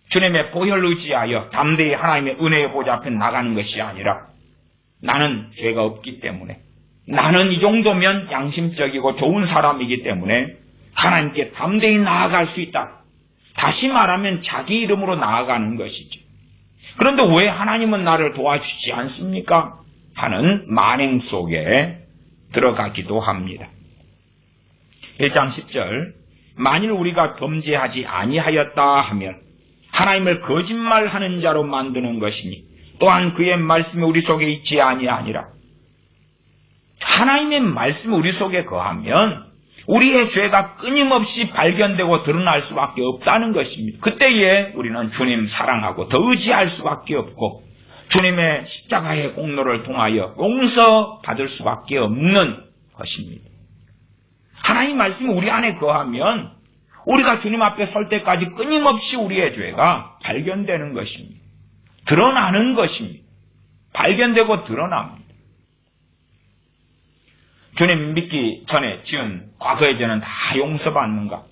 Speaker 1: 주님의 보혈 의지하여 담대히 하나님의 은혜의 보좌 앞에 나가는 것이 아니라 나는 죄가 없기 때문에, 나는 이 정도면 양심적이고 좋은 사람이기 때문에 하나님께 담대히 나아갈 수 있다. 다시 말하면 자기 이름으로 나아가는 것이죠. 그런데 왜 하나님은 나를 도와주지 않습니까? 하는 만행 속에 들어가기도 합니다. 1장 10절, 만일 우리가 범죄하지 아니하였다 하면 하나님을 거짓말하는 자로 만드는 것이니 또한 그의 말씀이 우리 속에 있지 아니하니라. 하나님의 말씀이 우리 속에 거하면 우리의 죄가 끊임없이 발견되고 드러날 수밖에 없다는 것입니다. 그때에 우리는 주님 사랑하고 더 의지할 수밖에 없고 주님의 십자가의 공로를 통하여 용서받을 수밖에 없는 것입니다. 하나님 말씀이 우리 안에 거하면 우리가 주님 앞에 설 때까지 끊임없이 우리의 죄가 발견되는 것입니다. 드러나는 것입니다. 발견되고 드러납니다. 주님 믿기 전에 지은 과거의 죄는 다 용서받는가?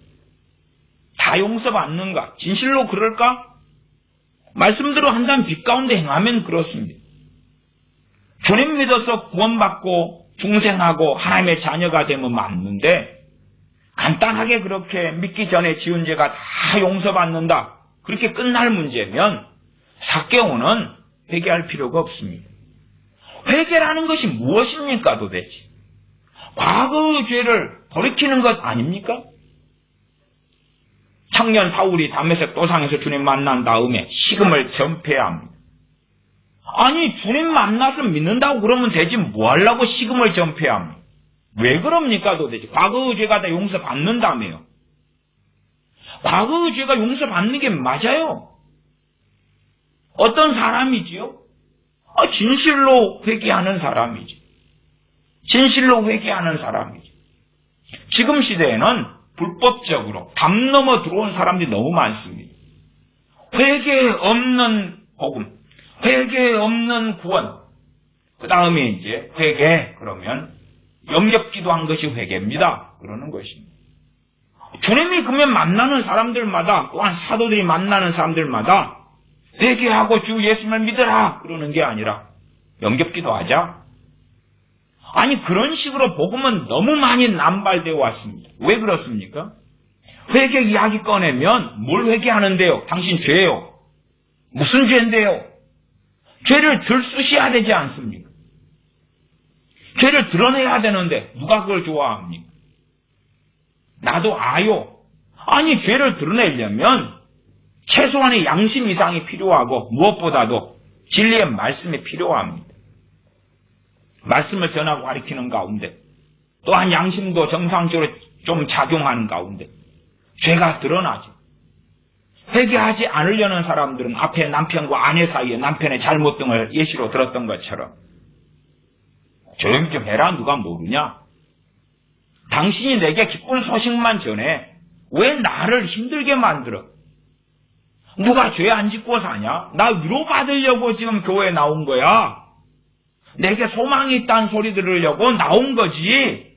Speaker 1: 다 용서받는가? 진실로 그럴까? 말씀대로 한다면 빛 가운데 행하면 그렇습니다. 주님 믿어서 구원받고 중생하고 하나님의 자녀가 되면 맞는데 간단하게 그렇게 믿기 전에 지은 죄가 다 용서받는다. 그렇게 끝날 문제면 삭개오는 회개할 필요가 없습니다. 회개라는 것이 무엇입니까 도대체? 과거의 죄를 돌이키는 것 아닙니까? 청년 사울이 다메섹 도상에서 주님 만난 다음에 식음을 전폐해야 합니다. 아니 주님 만나서 믿는다고 그러면 되지 뭐 하려고 식음을 전폐해야 합니까? 왜 그럽니까 도대체? 과거의 죄가 다 용서받는다며요. 과거의 죄가 용서받는 게 맞아요. 어떤 사람이지요? 진실로 회개하는 사람이지. 진실로 회개하는 회개하는 지금 시대에는 불법적으로 담 넘어 들어온 사람들이 너무 많습니다. 회개 없는 복음, 회개 없는 구원, 그 다음에 이제 회개 그러면 영접기도한 것이 회개입니다. 그러는 것입니다. 주님이 그러면 만나는 사람들마다 또한 사도들이 만나는 사람들마다 회개하고 주 예수님을 믿으라 그러는 게 아니라 영접기도하자. 아니 그런 식으로 복음은 너무 많이 남발되어 왔습니다. 왜 그렇습니까? 회개 이야기 꺼내면 뭘 회개하는데요? 당신 죄요. 무슨 죄인데요? 죄를 들쑤셔야 되지 않습니까? 죄를 드러내야 되는데 누가 그걸 좋아합니까? 나도 아요. 아니 죄를 드러내려면 최소한의 양심 이상이 필요하고 무엇보다도 진리의 말씀이 필요합니다. 말씀을 전하고 가르치는 가운데 또한 양심도 정상적으로 좀 작용하는 가운데 죄가 드러나죠. 회개하지 않으려는 사람들은 앞에 남편과 아내 사이에 남편의 잘못 등을 예시로 들었던 것처럼 조용히 좀 해라 누가 모르냐. 당신이 내게 기쁜 소식만 전해 왜 나를 힘들게 만들어? 누가 죄 안 짓고 사냐? 나 위로받으려고 지금 교회에 나온 거야. 내게 소망이 있다는 소리 들으려고 나온 거지.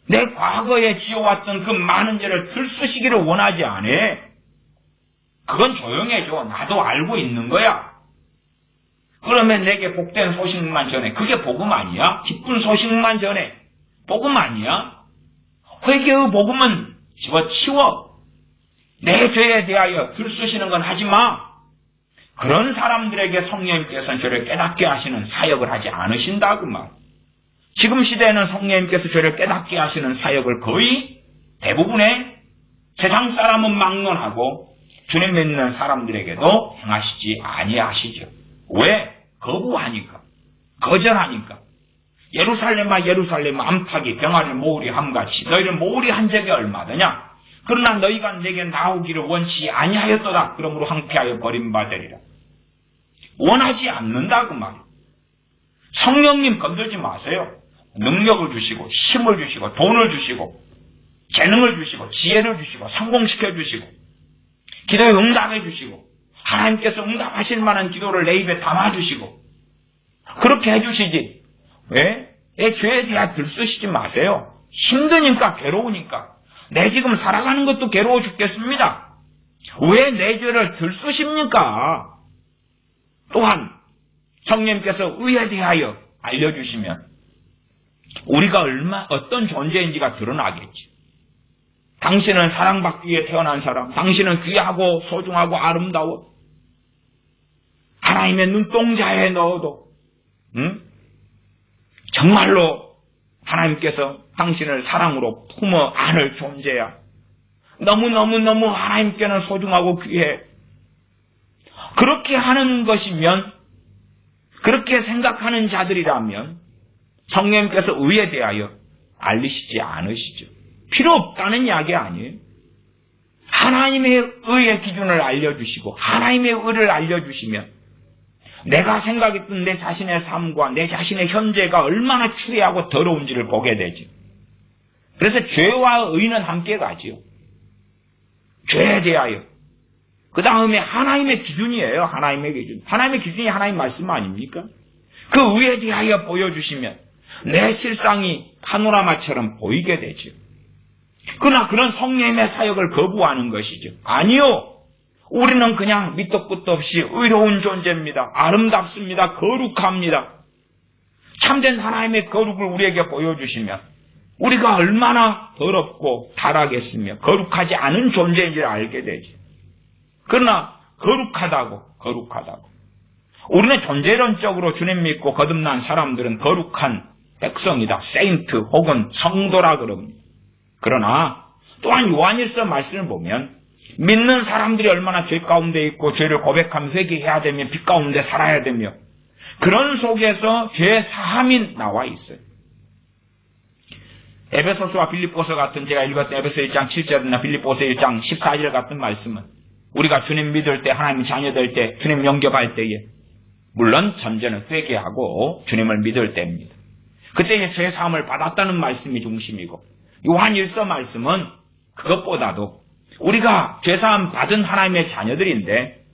Speaker 1: 내 과거에 지어왔던 그 많은 죄를 들쑤시기를 원하지 않아. 그건 조용해져. 나도 알고 있는 거야. 그러면 내게 복된 소식만 전해. 그게 복음 아니야? 기쁜 소식만 전해. 복음 아니야? 회개의 복음은 집어치워. 내 죄에 대하여 들쑤시는 건 하지 마. 그런 사람들에게 성령님께서는 죄를 깨닫게 하시는 사역을 하지 않으신다 그 말. 지금 시대에는 성령님께서 죄를 깨닫게 하시는 사역을 거의 대부분의 세상 사람은 막론하고 주님 믿는 사람들에게도 행하시지 아니하시죠. 왜? 거부하니까. 거절하니까. 예루살렘아 예루살렘아 암탉이 병아리를 모으리 함같이 너희를 모으리 한 적이 얼마더냐? 그러나 너희가 내게 나오기를 원치 아니하였도다. 그러므로 황폐하여 버림받으리라. 원하지 않는다 그 말이에요. 성령님 건들지 마세요. 능력을 주시고 힘을 주시고 돈을 주시고 재능을 주시고 지혜를 주시고 성공시켜 주시고 기도에 응답해 주시고 하나님께서 응답하실 만한 기도를 내 입에 담아 주시고 그렇게 해주시지. 왜? 내 죄에 대해 들쑤시지 마세요. 힘드니까 괴로우니까. 내 지금 살아가는 것도 괴로워 죽겠습니다. 왜 내 죄를 들쑤십니까? 또한 성령님께서 의에 대하여 알려주시면 우리가 어떤 존재인지가 드러나겠지. 당신은 사랑받기 위해 태어난 사람, 당신은 귀하고 소중하고 아름다워. 하나님의 눈동자에 넣어도 정말로 하나님께서 당신을 사랑으로 품어 안을 존재야. 너무너무너무 하나님께는 소중하고 귀해. 그렇게 하는 것이면, 그렇게 생각하는 자들이라면 성령님께서 의에 대하여 알리시지 않으시죠. 필요 없다는 이야기 아니에요. 하나님의 의의 기준을 알려주시고 하나님의 의를 알려주시면 내가 생각했던 내 자신의 삶과 내 자신의 현재가 얼마나 추리하고 더러운지를 보게 되죠. 그래서 죄와 의는 함께 가지요. 죄에 대하여. 그 다음에 하나님의 기준이에요. 하나님의 기준. 하나님의 기준이 하나님 말씀 아닙니까? 그 의에 대하여 보여주시면 내 실상이 파노라마처럼 보이게 되죠. 그러나 그런 성령의 사역을 거부하는 것이죠. 아니요. 우리는 그냥 밑도 끝도 없이 의로운 존재입니다. 아름답습니다. 거룩합니다. 참된 하나님의 거룩을 우리에게 보여주시면 우리가 얼마나 더럽고 타락했으며 거룩하지 않은 존재인지를 알게 되죠. 그러나 거룩하다고. 우리는 존재론적으로 주님 믿고 거듭난 사람들은 거룩한 백성이다. 세인트 혹은 성도라 그럽니다. 그러나 또한 요한일서 말씀을 보면 믿는 사람들이 얼마나 죄 가운데 있고 죄를 고백하며 회개해야 되며 빛 가운데 살아야 되며 그런 속에서 죄 사함이 나와 있어요. 에베소서와 빌립보서 같은 제가 읽었던 에베소 1장 7절이나 빌립보서 1장 14절 같은 말씀은 우리가 주님 믿을 때 하나님 자녀 될 때 주님 영접할 때에 물론 전제는 회개하고 주님을 믿을 때입니다. 그때에 죄 사함을 받았다는 말씀이 중심이고 요한일서 말씀은 그것보다도 우리가 죄사함 받은 하나님의 자녀들인데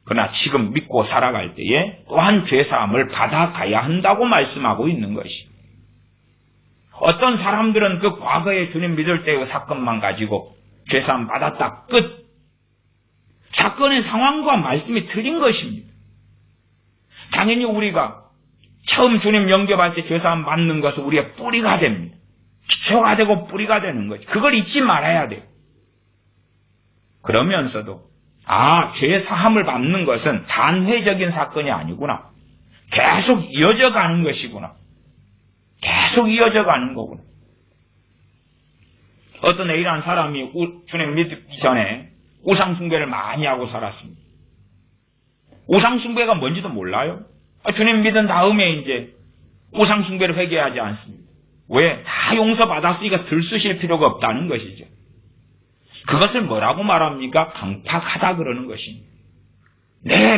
Speaker 1: 그러나 지금 믿고 살아갈 때에 또한 죄사함을 받아가야 한다고 말씀하고 있는 것이. 어떤 사람들은 그 과거에 주님 믿을 때의 사건만 가지고 죄사함 받았다 끝. 사건의 상황과 말씀이 틀린 것입니다. 당연히 우리가 처음 주님 영접할 때 죄사함 받는 것은 우리의 뿌리가 됩니다. 기초가 되고 뿌리가 되는 거죠. 그걸 잊지 말아야 돼요. 그러면서도 죄 사함을 받는 것은 단회적인 사건이 아니구나. 계속 이어져 가는 것이구나. 계속 이어져 가는 거구나. 어떤 A라는 사람이 주님 믿기 전에 우상숭배를 많이 하고 살았습니다. 우상숭배가 뭔지도 몰라요. 주님 믿은 다음에 이제 우상숭배를 회개하지 않습니다. 왜? 다 용서받았으니까 들쑤실 필요가 없다는 것이죠. 그것을 뭐라고 말합니까? 강팍하다 그러는 것입니다.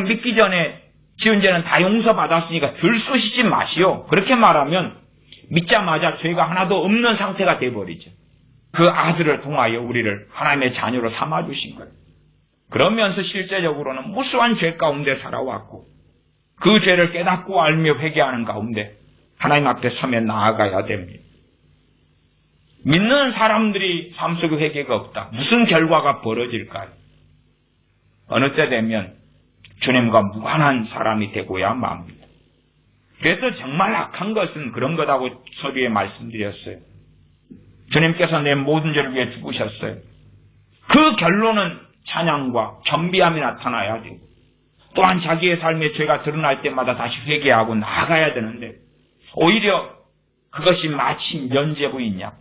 Speaker 1: 믿기 전에 지은 죄는 다 용서받았으니까 들쑤시지 마시오. 그렇게 말하면 믿자마자 죄가 하나도 없는 상태가 되어버리죠. 그 아들을 통하여 우리를 하나님의 자녀로 삼아주신 거예요. 그러면서 실제적으로는 무수한 죄 가운데 살아왔고 그 죄를 깨닫고 알며 회개하는 가운데 하나님 앞에 서며 나아가야 됩니다. 믿는 사람들이 삶 속에 회개가 없다. 무슨 결과가 벌어질까요? 어느 때 되면 주님과 무관한 사람이 되고야 맙니다. 그래서 정말 악한 것은 그런 거다고 서두에 말씀드렸어요. 주님께서 내 모든 죄를 위해 죽으셨어요. 그 결론은 찬양과 겸비함이 나타나야 되고 또한 자기의 삶의 죄가 드러날 때마다 다시 회개하고 나아가야 되는데 오히려 그것이 마치 면죄부이냐.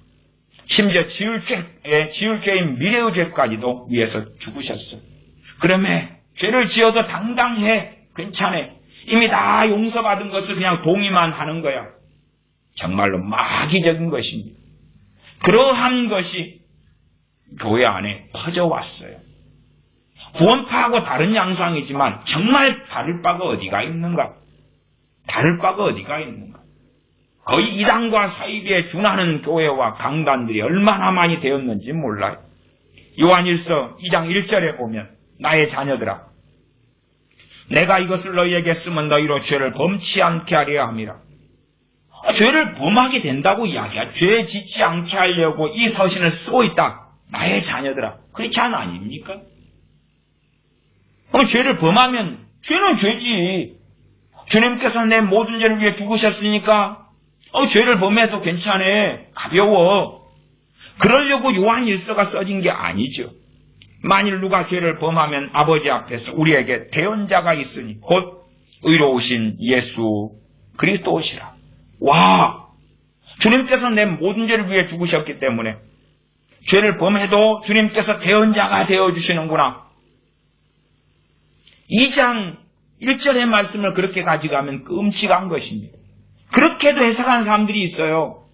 Speaker 1: 심지어 지을 죄인 미래의 죄까지도 위해서 죽으셨어요. 그러면 죄를 지어도 당당해. 괜찮아. 이미 다 용서받은 것을 그냥 동의만 하는 거야. 정말로 마귀적인 것입니다. 그러한 것이 교회 안에 퍼져왔어요. 구원파하고 다른 양상이지만 정말 다를 바가 어디가 있는가? 다를 바가 어디가 있는가? 거의 이단과 사이비에 준하는 교회와 강단들이 얼마나 많이 되었는지 몰라요. 요한일서 2장 1절에 보면 나의 자녀들아 내가 이것을 너희에게 쓰면 너희로 죄를 범치 않게 하려 함이라. 죄를 범하게 된다고 이야기야. 죄 짓지 않게 하려고 이 서신을 쓰고 있다. 나의 자녀들아. 그렇지 아닙니까? 그럼 죄를 범하면 죄는 죄지. 주님께서 내 모든 죄를 위해 죽으셨으니까 죄를 범해도 괜찮아. 가벼워. 그러려고 요한일서가 써진 게 아니죠. 만일 누가 죄를 범하면 아버지 앞에서 우리에게 대언자가 있으니 곧 의로우신 예수 그리스도시라. 와! 주님께서 내 모든 죄를 위해 죽으셨기 때문에 죄를 범해도 주님께서 대언자가 되어주시는구나. 2장 1절의 말씀을 그렇게 가져가면 끔찍한 것입니다. 그렇게도 해석하는 사람들이 있어요.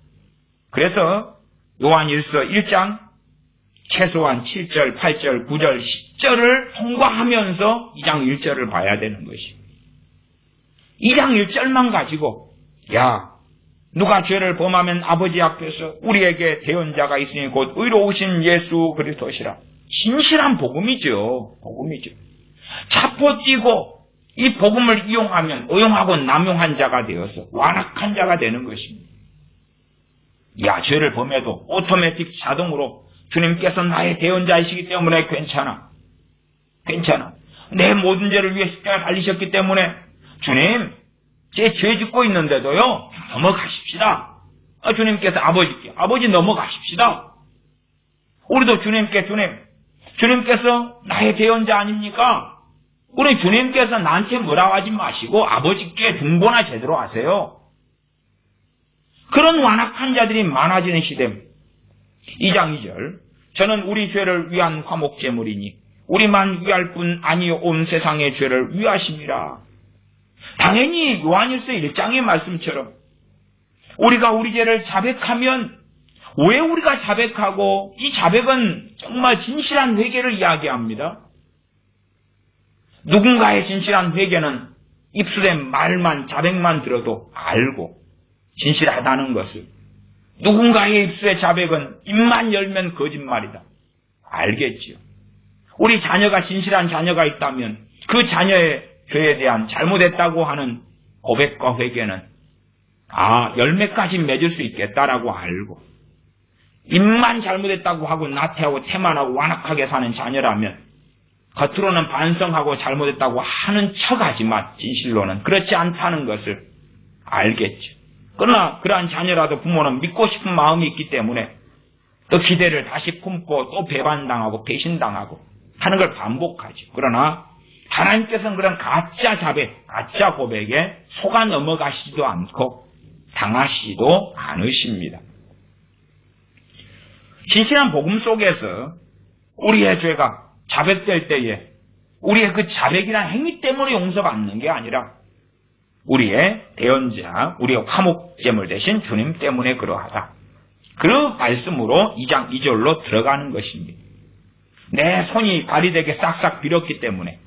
Speaker 1: 그래서 요한일서 1장 최소한 7절, 8절, 9절, 10절을 통과하면서 2장 1절을 봐야 되는 것입니다. 2장 1절만 가지고 야, 누가 죄를 범하면 아버지 앞에서 우리에게 대언자가 있으니 곧 의로우신 예수 그리스도시라. 진실한 복음이죠. 복음이죠. 자포 뛰고 이 복음을 이용하면 의용하고 남용한 자가 되어서 완악한 자가 되는 것입니다. 야, 죄를 범해도 오토매틱 자동으로 주님께서 나의 대언자이시기 때문에 괜찮아. 괜찮아. 내 모든 죄를 위해 십자가 달리셨기 때문에 주님, 제 죄 짓고 있는데도요, 넘어가십시다. 주님께서 아버지께, 아버지 넘어가십시다. 우리도 주님께서 나의 대언자 아닙니까? 우리 주님께서 나한테 뭐라고 하지 마시고 아버지께 중보나 제대로 하세요. 그런 완악한 자들이 많아지는 시대입니다. 2장 2절 저는 우리 죄를 위한 화목제물이니 우리만 위할 뿐 아니요 온 세상의 죄를 위하심이라. 당연히 요한일서 1장의 말씀처럼 우리가 우리 죄를 자백하면 왜 우리가 자백하고 이 자백은 정말 진실한 회개를 이야기합니다. 누군가의 진실한 회개는 입술에 말만 자백만 들어도 알고 진실하다는 것을, 누군가의 입술의 자백은 입만 열면 거짓말이다. 알겠지요. 우리 자녀가 진실한 자녀가 있다면 그 자녀의 죄에 대한 잘못했다고 하는 고백과 회개는 열매까지 맺을 수 있겠다라고 알고, 입만 잘못했다고 하고 나태하고 태만하고 완악하게 사는 자녀라면 겉으로는 반성하고 잘못했다고 하는 척하지만 진실로는 그렇지 않다는 것을 알겠죠. 그러나 그러한 자녀라도 부모는 믿고 싶은 마음이 있기 때문에 또 기대를 다시 품고 또 배반당하고 배신당하고 하는 걸 반복하죠. 그러나 하나님께서는 그런 가짜 자백, 가짜 고백에 속아 넘어가시지도 않고 당하시지도 않으십니다. 진실한 복음 속에서 우리의 죄가 자백될 때에 우리의 그 자백이란 행위 때문에 용서받는 게 아니라 우리의 대언자, 우리의 화목제물 대신 주님 때문에 그러하다. 그 말씀으로 2장 2절로 들어가는 것입니다. 내 손이 발이 되게 싹싹 빌었기 때문에,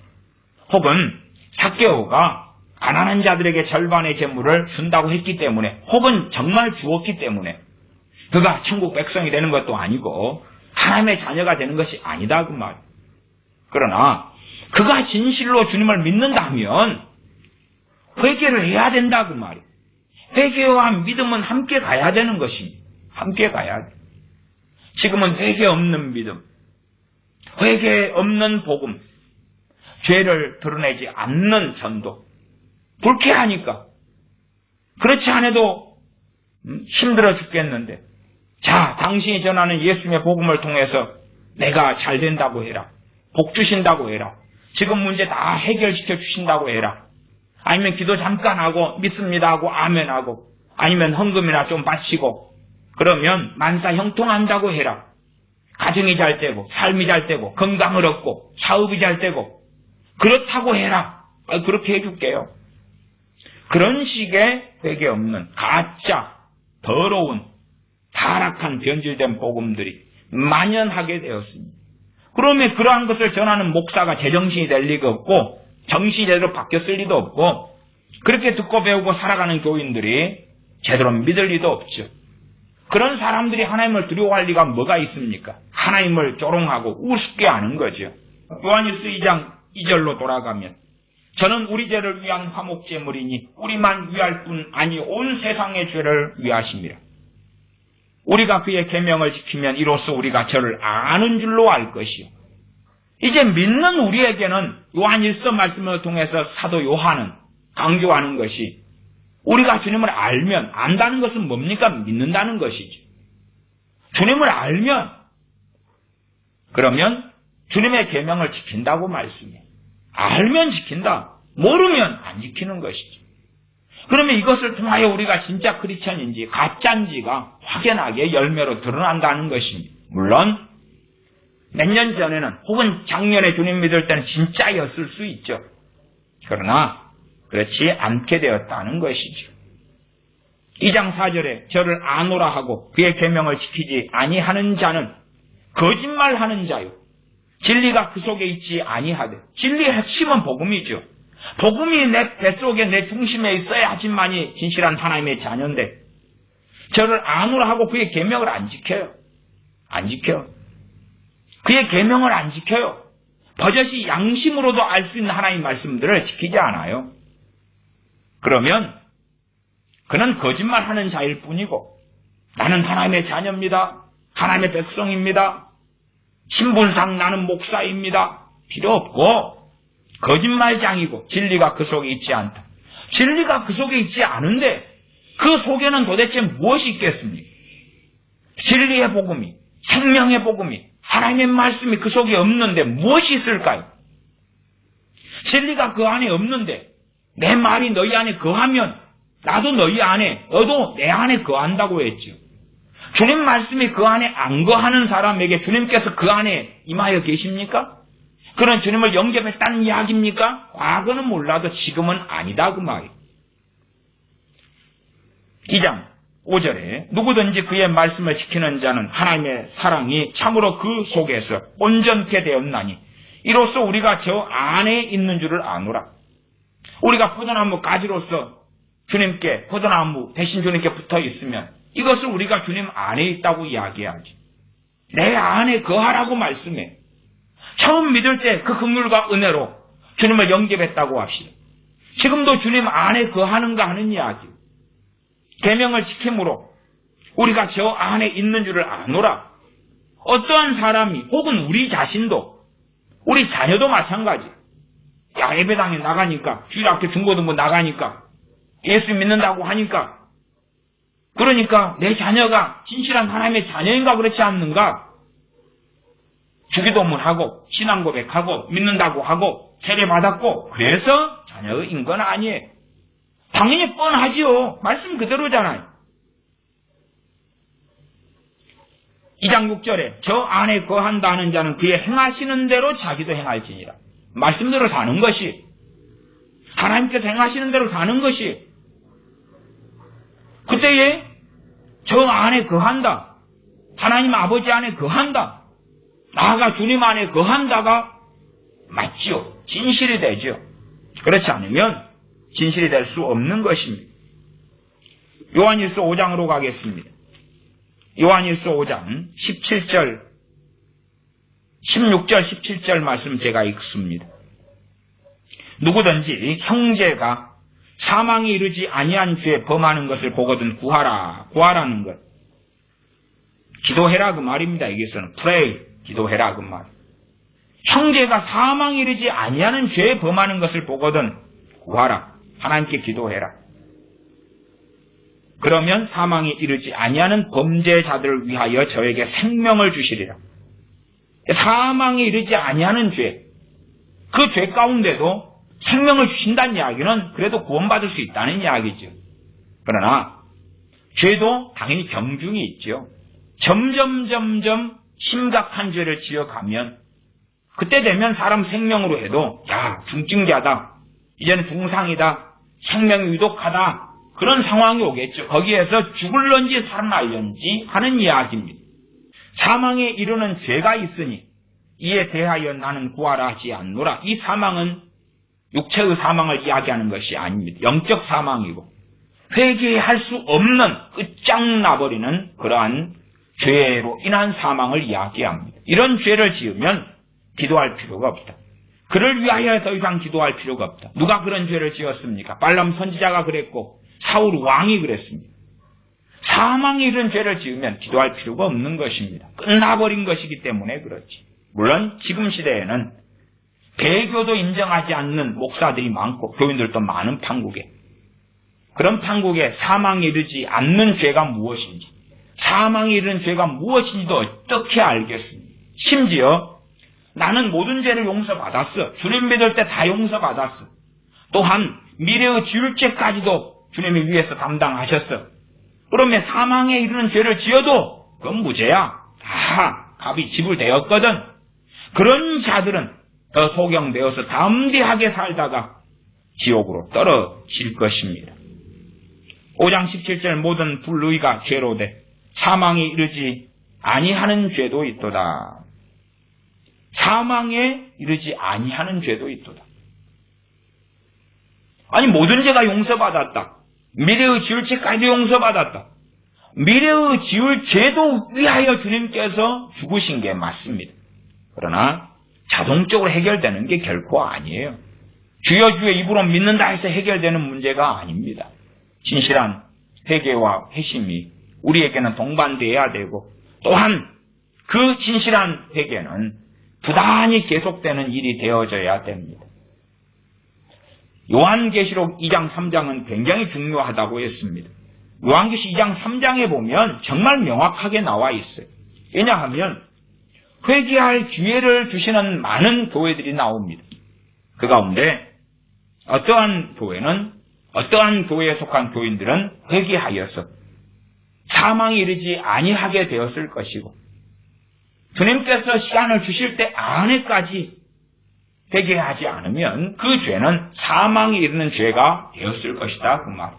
Speaker 1: 혹은 삭개오가 가난한 자들에게 절반의 재물을 준다고 했기 때문에, 혹은 정말 주었기 때문에 그가 천국 백성이 되는 것도 아니고 하나님의 자녀가 되는 것이 아니다 그 말. 그러나 그가 진실로 주님을 믿는다면 회개를 해야 된다 그 말이에요. 회개와 믿음은 함께 가야 되는 것입니다. 함께 가야 돼. 지금은 회개 없는 믿음, 회개 없는 복음, 죄를 드러내지 않는 전도, 불쾌하니까 그렇지 않아도 힘들어 죽겠는데, 자, 당신이 전하는 예수님의 복음을 통해서 내가 잘 된다고 해라, 복 주신다고 해라, 지금 문제 다 해결시켜 주신다고 해라, 아니면 기도 잠깐 하고 믿습니다 하고 아멘 하고, 아니면 헌금이나 좀 바치고 그러면 만사 형통한다고 해라. 가정이 잘 되고 삶이 잘 되고 건강을 얻고 사업이 잘 되고 그렇다고 해라. 그렇게 해줄게요. 그런 식의 회개 없는 가짜 더러운 타락한 변질된 복음들이 만연하게 되었습니다. 그러면 그러한 것을 전하는 목사가 제정신이 될 리가 없고 정신이 제대로 바뀌었을 리도 없고, 그렇게 듣고 배우고 살아가는 교인들이 제대로 믿을 리도 없죠. 그런 사람들이 하나님을 두려워할 리가 뭐가 있습니까? 하나님을 조롱하고 우습게 하는 거죠. 요한일서 2장 2절로 돌아가면 저는 우리 죄를 위한 화목제물이니 우리만 위할 뿐 아니 온 세상의 죄를 위하심이라. 우리가 그의 계명을 지키면 이로써 우리가 저를 아는 줄로 알 것이요. 이제 믿는 우리에게는 요한일서 말씀을 통해서 사도 요한은 강조하는 것이, 우리가 주님을 알면, 안다는 것은 뭡니까? 믿는다는 것이죠. 주님을 알면, 그러면 주님의 계명을 지킨다고 말씀해요. 알면 지킨다, 모르면 안 지키는 것이죠. 그러면 이것을 통하여 우리가 진짜 크리스천인지 가짜인지가 확연하게 열매로 드러난다는 것입니다. 물론 몇 년 전에는 혹은 작년에 주님 믿을 때는 진짜였을 수 있죠. 그러나 그렇지 않게 되었다는 것이죠. 2장 4절에 저를 아노라 하고 그의 계명을 지키지 아니하는 자는 거짓말하는 자요 진리가 그 속에 있지 아니하되. 진리의 핵심은 복음이죠. 복음이 내 뱃속에 내 중심에 있어야지만이 진실한 하나님의 자녀인데 저를 아노라 하고 그의 계명을 안 지켜요. 안 지켜요. 그의 계명을 안 지켜요. 버젓이 양심으로도 알 수 있는 하나님의 말씀들을 지키지 않아요. 그러면 그는 거짓말하는 자일 뿐이고 나는 하나님의 자녀입니다. 하나님의 백성입니다. 신분상 나는 목사입니다. 필요 없고 거짓말장이고 진리가 그 속에 있지 않다. 진리가 그 속에 있지 않은데 그 속에는 도대체 무엇이 있겠습니까? 진리의 복음이, 생명의 복음이, 하나님의 말씀이 그 속에 없는데 무엇이 있을까요? 진리가 그 안에 없는데 내 말이 너희 안에 거하면 나도 너희 안에, 너도 내 안에 거한다고 했죠. 주님 말씀이 그 안에 안 거하는 사람에게 주님께서 그 안에 임하여 계십니까? 그런 주님을 영접했다는 이야기입니까? 과거는 몰라도 지금은 아니다 그 말이에요. 2장 5절에 누구든지 그의 말씀을 지키는 자는 하나님의 사랑이 참으로 그 속에서 온전케 되었나니 이로써 우리가 저 안에 있는 줄을 아노라. 우리가 포도나무 가지로서 주님께, 포도나무 대신 주님께 붙어 있으면 이것을 우리가 주님 안에 있다고 이야기하지. 내 안에 거하라고 말씀해. 처음 믿을 때 그 긍휼과 은혜로 주님을 영접했다고 합시다. 지금도 주님 안에 거하는가 하는 이야기. 계명을 지킴으로 우리가 저 안에 있는 줄을 아노라. 어떠한 사람이 혹은 우리 자신도 우리 자녀도 마찬가지. 야, 예배당에 나가니까, 주일학교 중고등부 나가니까, 예수 믿는다고 하니까, 그러니까 내 자녀가 진실한 하나님의 자녀인가 그렇지 않는가? 주기도문하고 신앙 고백하고 믿는다고 하고 세례받았고 그래서 자녀인 건 아니에요. 당연히 뻔하지요. 말씀 그대로잖아요. 2장 6절에 저 안에 거한다는 자는 그의 행하시는 대로 자기도 행할지니라. 말씀대로 사는 것이, 하나님께서 행하시는 대로 사는 것이, 그때에 저 안에 거한다. 하나님 아버지 안에 거한다. 나아가 주님 안에 거한다가 맞지요. 진실이 되죠. 그렇지 않으면 진실이 될 수 없는 것입니다. 요한일서 5장으로 가겠습니다. 요한일서 5장 17절, 16절, 17절 말씀 제가 읽습니다. 누구든지 형제가 사망에 이르지 아니한 죄 범하는 것을 보거든 구하라. 구하라는 것. 기도해라 그 말입니다. 여기서는 pray, 기도해라 그 말. 형제가 사망에 이르지 아니하는 죄 범하는 것을 보거든 구하라. 하나님께 기도해라. 그러면 사망에 이르지 아니하는 범죄자들을 위하여 저에게 생명을 주시리라. 사망에 이르지 아니하는 죄, 그 죄 가운데도 생명을 주신다는 이야기는 그래도 구원받을 수 있다는 이야기죠. 그러나 죄도 당연히 경중이 있죠. 점점 심각한 죄를 지어가면 그때 되면 사람 생명으로 해도 야, 중증자다, 이제는 중상이다, 생명이 위독하다, 그런 상황이 오겠죠. 거기에서 죽을런지 살아날런지 하는 이야기입니다. 사망에 이르는 죄가 있으니 이에 대하여 나는 구하라 하지 않노라. 이 사망은 육체의 사망을 이야기하는 것이 아닙니다. 영적 사망이고 회개할 수 없는 끝장나버리는 그러한 죄로 인한 사망을 이야기합니다. 이런 죄를 지으면 기도할 필요가 없다. 그를 위하여 더 이상 기도할 필요가 없다. 누가 그런 죄를 지었습니까? 발람 선지자가 그랬고 사울 왕이 그랬습니다. 사망에 이른 죄를 지으면 기도할 필요가 없는 것입니다. 끝나버린 것이기 때문에 그렇지. 물론 지금 시대에는 배교도 인정하지 않는 목사들이 많고 교인들도 많은 판국에, 그런 판국에 사망에 이르지 않는 죄가 무엇인지, 사망에 이른 죄가 무엇인지도 어떻게 알겠습니까? 심지어 나는 모든 죄를 용서받았어. 주님 믿을 때 다 용서받았어. 또한 미래의 지을 죄까지도 주님이 위해서 담당하셨어. 그러면 사망에 이르는 죄를 지어도 그건 무죄야. 다 값이 지불되었거든. 그런 자들은 더 소경되어서 담대하게 살다가 지옥으로 떨어질 것입니다. 5장 17절 모든 불의가 죄로 돼 사망에 이르지 아니하는 죄도 있도다. 사망에 이르지 아니하는 죄도 있도다. 아니 모든 죄가 용서받았다. 미래의 지을 죄까지도 용서받았다. 미래의 지을 죄도 위하여 주님께서 죽으신 게 맞습니다. 그러나 자동적으로 해결되는 게 결코 아니에요. 주여 주의 입으로 믿는다 해서 해결되는 문제가 아닙니다. 진실한 회개와 회심이 우리에게는 동반되어야 되고 또한 그 진실한 회개는 부단히 계속되는 일이 되어져야 됩니다. 요한계시록 2장 3장은 굉장히 중요하다고 했습니다. 요한계시록 2장 3장에 보면 정말 명확하게 나와 있어요. 왜냐하면 회개할 기회를 주시는 많은 교회들이 나옵니다. 그 가운데 어떠한 교회에 속한 교인들은 회개하여서 사망에 이르지 아니하게 되었을 것이고 주님께서 시간을 주실 때 안에까지 회개하지 않으면 그 죄는 사망에 이르는 죄가 되었을 것이다. 그 말.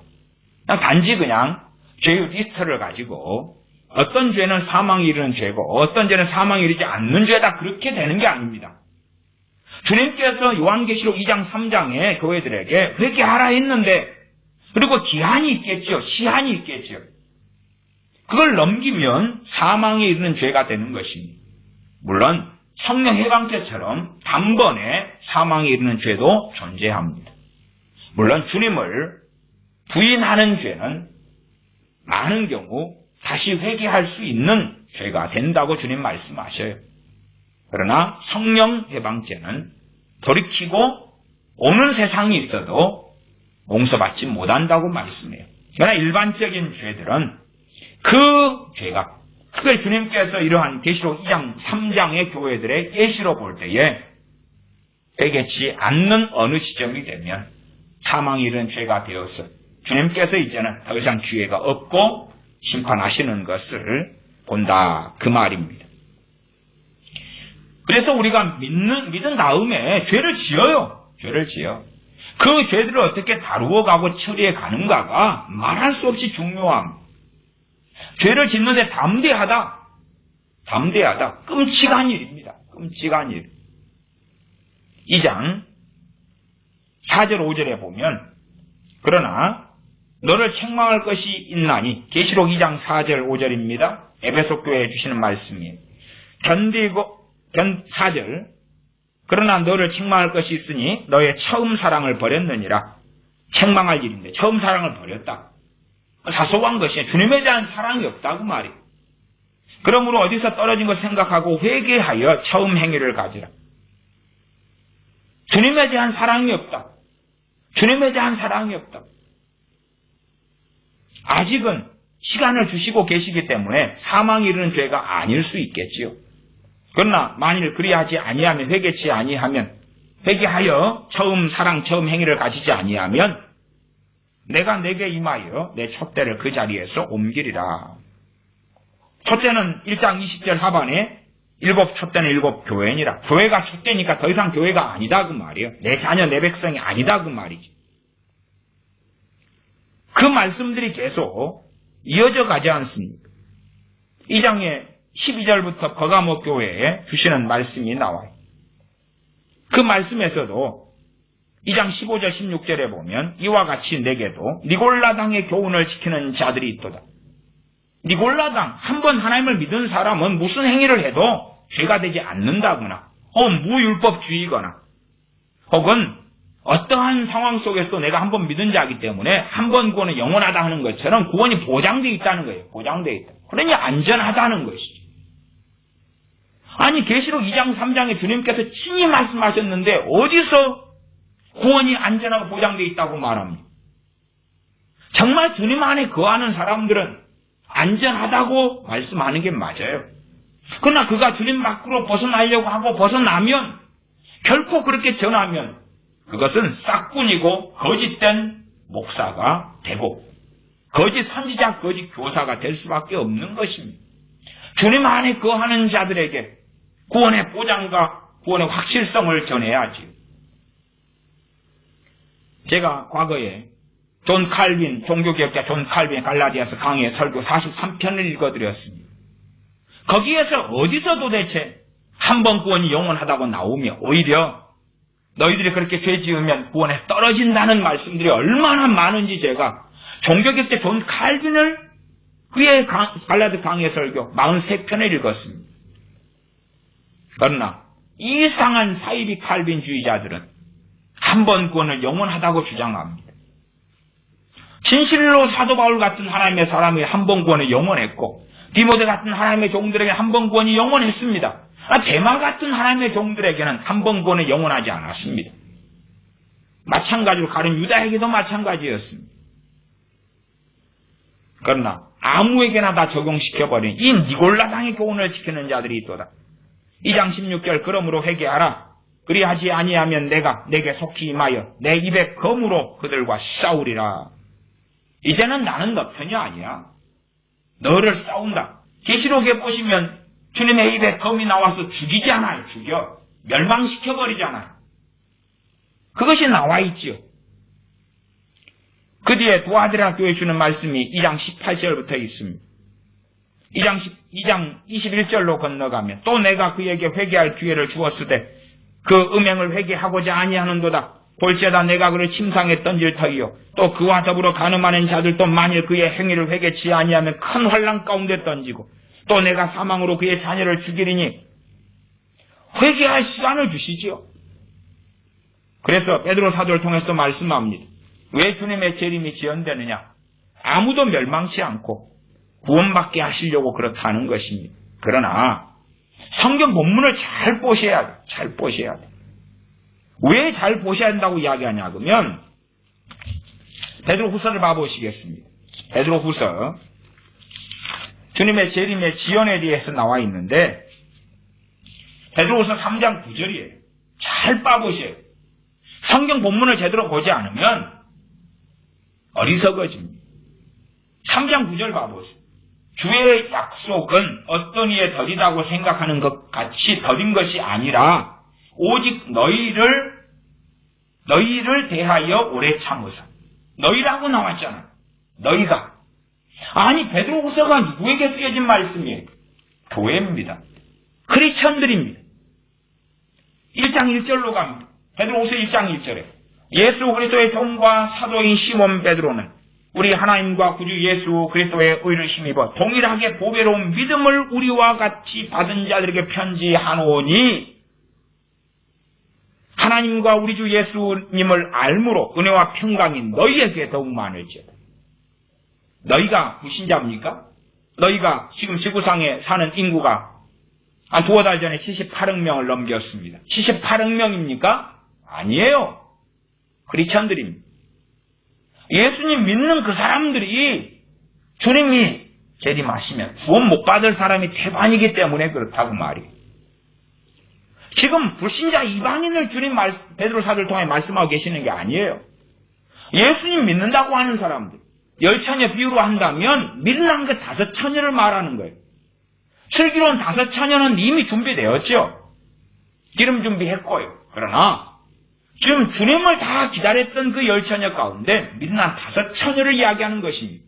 Speaker 1: 단지 그냥 죄의 리스트를 가지고 어떤 죄는 사망에 이르는 죄고 어떤 죄는 사망에 이르지 않는 죄다 그렇게 되는 게 아닙니다. 주님께서 요한계시록 2장 3장에 교회들에게 회개하라 했는데 그리고 기한이 있겠죠. 시한이 있겠죠. 그걸 넘기면 사망에 이르는 죄가 되는 것입니다. 물론 성령 해방죄처럼 단번에 사망에 이르는 죄도 존재합니다. 물론 주님을 부인하는 죄는 많은 경우 다시 회개할 수 있는 죄가 된다고 주님 말씀하셔요. 그러나 성령 해방죄는 돌이키고 오는 세상이 있어도 용서받지 못한다고 말씀해요. 그러나 일반적인 죄들은 그 죄가 그걸 주님께서 이러한 계시록 2장 3장의 교회들의 예시로 볼 때에 회개치 않는 어느 지점이 되면 사망에 이른 죄가 되어서 주님께서 이제는 더 이상 기회가 없고 심판하시는 것을 본다 그 말입니다. 그래서 우리가 믿은 다음에 죄를 지어요. 죄를 지어. 그 죄들을 어떻게 다루어가고 처리해 가는가가 말할 수 없이 중요합니다. 죄를 짓는데 담대하다. 끔찍한 일입니다. 끔찍한 일. 2장 4절 5절에 보면 그러나 너를 책망할 것이 있나니 계시록 2장 4절 5절입니다. 에베소 교회에 주시는 말씀이에요. 4절 그러나 너를 책망할 것이 있으니 너의 처음 사랑을 버렸느니라. 책망할 일인데 처음 사랑을 버렸다. 사소한 것이에요. 주님에 대한 사랑이 없다고 말이에요. 그러므로 어디서 떨어진 것 생각하고 회개하여 처음 행위를 가지라. 주님에 대한 사랑이 없다. 주님에 대한 사랑이 없다. 아직은 시간을 주시고 계시기 때문에 사망에 이르는 죄가 아닐 수 있겠지요. 그러나 만일 그리하지 아니하면 회개치 아니하면 회개하여 처음 사랑 처음 행위를 가지지 아니하면 내가 내게 임하여 내 촛대를 그 자리에서 옮기리라. 촛대는 1장 20절 하반에 촛대는 7 교회니라. 교회가 촛대니까 더 이상 교회가 아니다 그 말이에요. 내 자녀 내 백성이 아니다 그 말이지. 그 말씀들이 계속 이어져 가지 않습니까? 2장에 12절부터 버가모 교회에 주시는 말씀이 나와요. 그 말씀에서도 2장 15절 16절에 보면 이와 같이 내게도 니골라당의 교훈을 지키는 자들이 있도다. 니골라당, 한번 하나님을 믿은 사람은 무슨 행위를 해도 죄가 되지 않는다거나 무율법주의거나 혹은 어떠한 상황 속에서도 내가 한번 믿은 자이기 때문에 한번 구원은 영원하다 하는 것처럼 구원이 보장되어 있다는 거예요. 보장되어 있다. 그러니 안전하다는 것이죠. 아니 계시록 2장 3장에 주님께서 친히 말씀하셨는데 어디서 구원이 안전하고 보장되어 있다고 말합니다. 정말 주님 안에 거하는 사람들은 안전하다고 말씀하는 게 맞아요. 그러나 그가 주님 밖으로 벗어나려고 하고 벗어나면 결코 그렇게 전하면 그것은 싹군이고 거짓된 목사가 되고 거짓 선지자, 거짓 교사가 될 수밖에 없는 것입니다. 주님 안에 거하는 자들에게 구원의 보장과 구원의 확실성을 전해야지. 제가 과거에 존 칼빈, 종교개혁자 존 칼빈 갈라디아서 강의 설교 43편을 읽어드렸습니다. 거기에서 어디서 도대체 한 번 구원이 영원하다고 나오며 오히려 너희들이 그렇게 죄 지으면 구원에서 떨어진다는 말씀들이 얼마나 많은지 제가 종교개혁자 존 칼빈을 그의 갈라디아 강의 설교 43편을 읽었습니다. 그러나 이상한 사이비 칼빈주의자들은 한 번 구원을 영원하다고 주장합니다. 진실로 사도 바울 같은 하나님의 사람이 한 번 구원이 영원했고 디모데 같은 하나님의 종들에게 한 번 구원이 영원했습니다. 데마 같은 하나님의 종들에게는 한 번 구원이 영원하지 않았습니다. 마찬가지로 가룟 유다에게도 마찬가지였습니다. 그러나 아무에게나 다 적용시켜버린 이 니골라당의 교훈을 지키는 자들이 있도다. 2장 16절 그러므로 회개하라. 그리하지 아니하면 내가 내게 속히 임하여 내 입에 검으로 그들과 싸우리라. 이제는 나는 너 편이 아니야. 너를 싸운다. 계시록에 보시면 주님의 입에 검이 나와서 죽이잖아요. 죽여. 멸망시켜버리잖아요. 그것이 나와 있지요. 그 뒤에 두아드라 교회 주는 말씀이 2장 18절부터 있습니다. 2장 21절로 건너가면 또 내가 그에게 회개할 기회를 주었으되 그 음행을 회개하고자 아니하는도다. 볼지어다 내가 그를 침상에 던질 터이요 또 그와 더불어 간음하는 자들도 만일 그의 행위를 회개치 아니하면 큰 환난 가운데 던지고 또 내가 사망으로 그의 자녀를 죽이리니 회개할 시간을 주시지요. 그래서 베드로 사도를 통해서도 말씀합니다. 왜 주님의 재림이 지연되느냐? 아무도 멸망치 않고 구원받게 하시려고 그렇다는 것입니다. 그러나 성경 본문을 잘 보셔야 돼요. 잘 보셔야 돼요. 왜 잘 보셔야 한다고 이야기하냐 그러면 베드로후서를 봐보시겠습니다. 베드로후서 주님의 재림의 지연에 대해서 나와 있는데 베드로후서 3장 9절이에요. 잘 봐보셔요. 성경 본문을 제대로 보지 않으면 어리석어집니다. 3장 9절 봐보세요. 주의 약속은 어떤 이에 더디다고 생각하는 것 같이 더딘 것이 아니라 오직 너희를 대하여 오래 참으사. 너희라고 나왔잖아. 너희가. 아니 베드로후서가 누구에게 쓰여진 말씀이에요? 교회입니다. 크리스천들입니다. 1장 1절로 갑니다. 베드로후서 1장 1절에 예수 그리스도의 종과 사도인 시몬 베드로는 우리 하나님과 구주 예수 그리스도의 의를 힘입어 동일하게 보배로운 믿음을 우리와 같이 받은 자들에게 편지하노니 하나님과 우리 주 예수님을 알므로 은혜와 평강이 너희에게 더욱 많을지어다. 너희가 불신자입니까? 너희가 지금 지구상에 사는 인구가 한 두어 달 전에 78억 명을 넘겼습니다. 78억 명입니까? 아니에요. 크리스천들입니다. 예수님 믿는 그 사람들이 주님이 재림하시면 구원 못 받을 사람이 태반이기 때문에 그렇다고 말이에요. 지금 불신자 이방인을 주님 베드로 사도를 통해 말씀하고 계시는 게 아니에요. 예수님 믿는다고 하는 사람들, 열처녀 비유로 한다면 밀난 그 5처녀를 말하는 거예요. 슬기로운 5처녀는 이미 준비되었죠. 기름 준비했고요. 그러나 지금 주님을 다 기다렸던 그 10처녀 가운데 밀난 5처녀를 이야기하는 것입니다.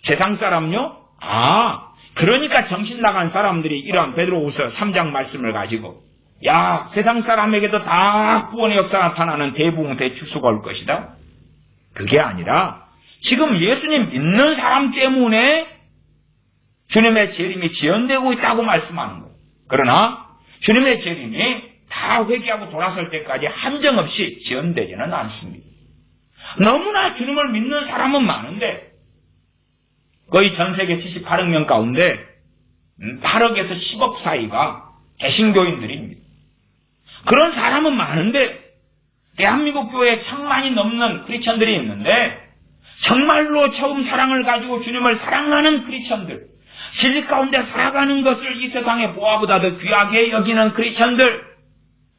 Speaker 1: 세상 사람요? 그러니까 정신 나간 사람들이 이러한 베드로후서 3장 말씀을 가지고 야, 세상 사람에게도 다 구원의 역사가 나타나는 대부흥 대축소가 올 것이다. 그게 아니라 지금 예수님 믿는 사람 때문에 주님의 재림이 지연되고 있다고 말씀하는 거예요. 그러나 주님의 재림이 다 회개하고 돌아설 때까지 한정없이 지연되지는 않습니다. 너무나 주님을 믿는 사람은 많은데 거의 전 세계 78억 명 가운데 8억에서 10억 사이가 개신교인들입니다. 그런 사람은 많은데 대한민국 교회에 1000만이 넘는 크리스천들이 있는데 정말로 처음 사랑을 가지고 주님을 사랑하는 크리스천들, 진리 가운데 살아가는 것을 이 세상의 보화보다 더 귀하게 여기는 크리스천들,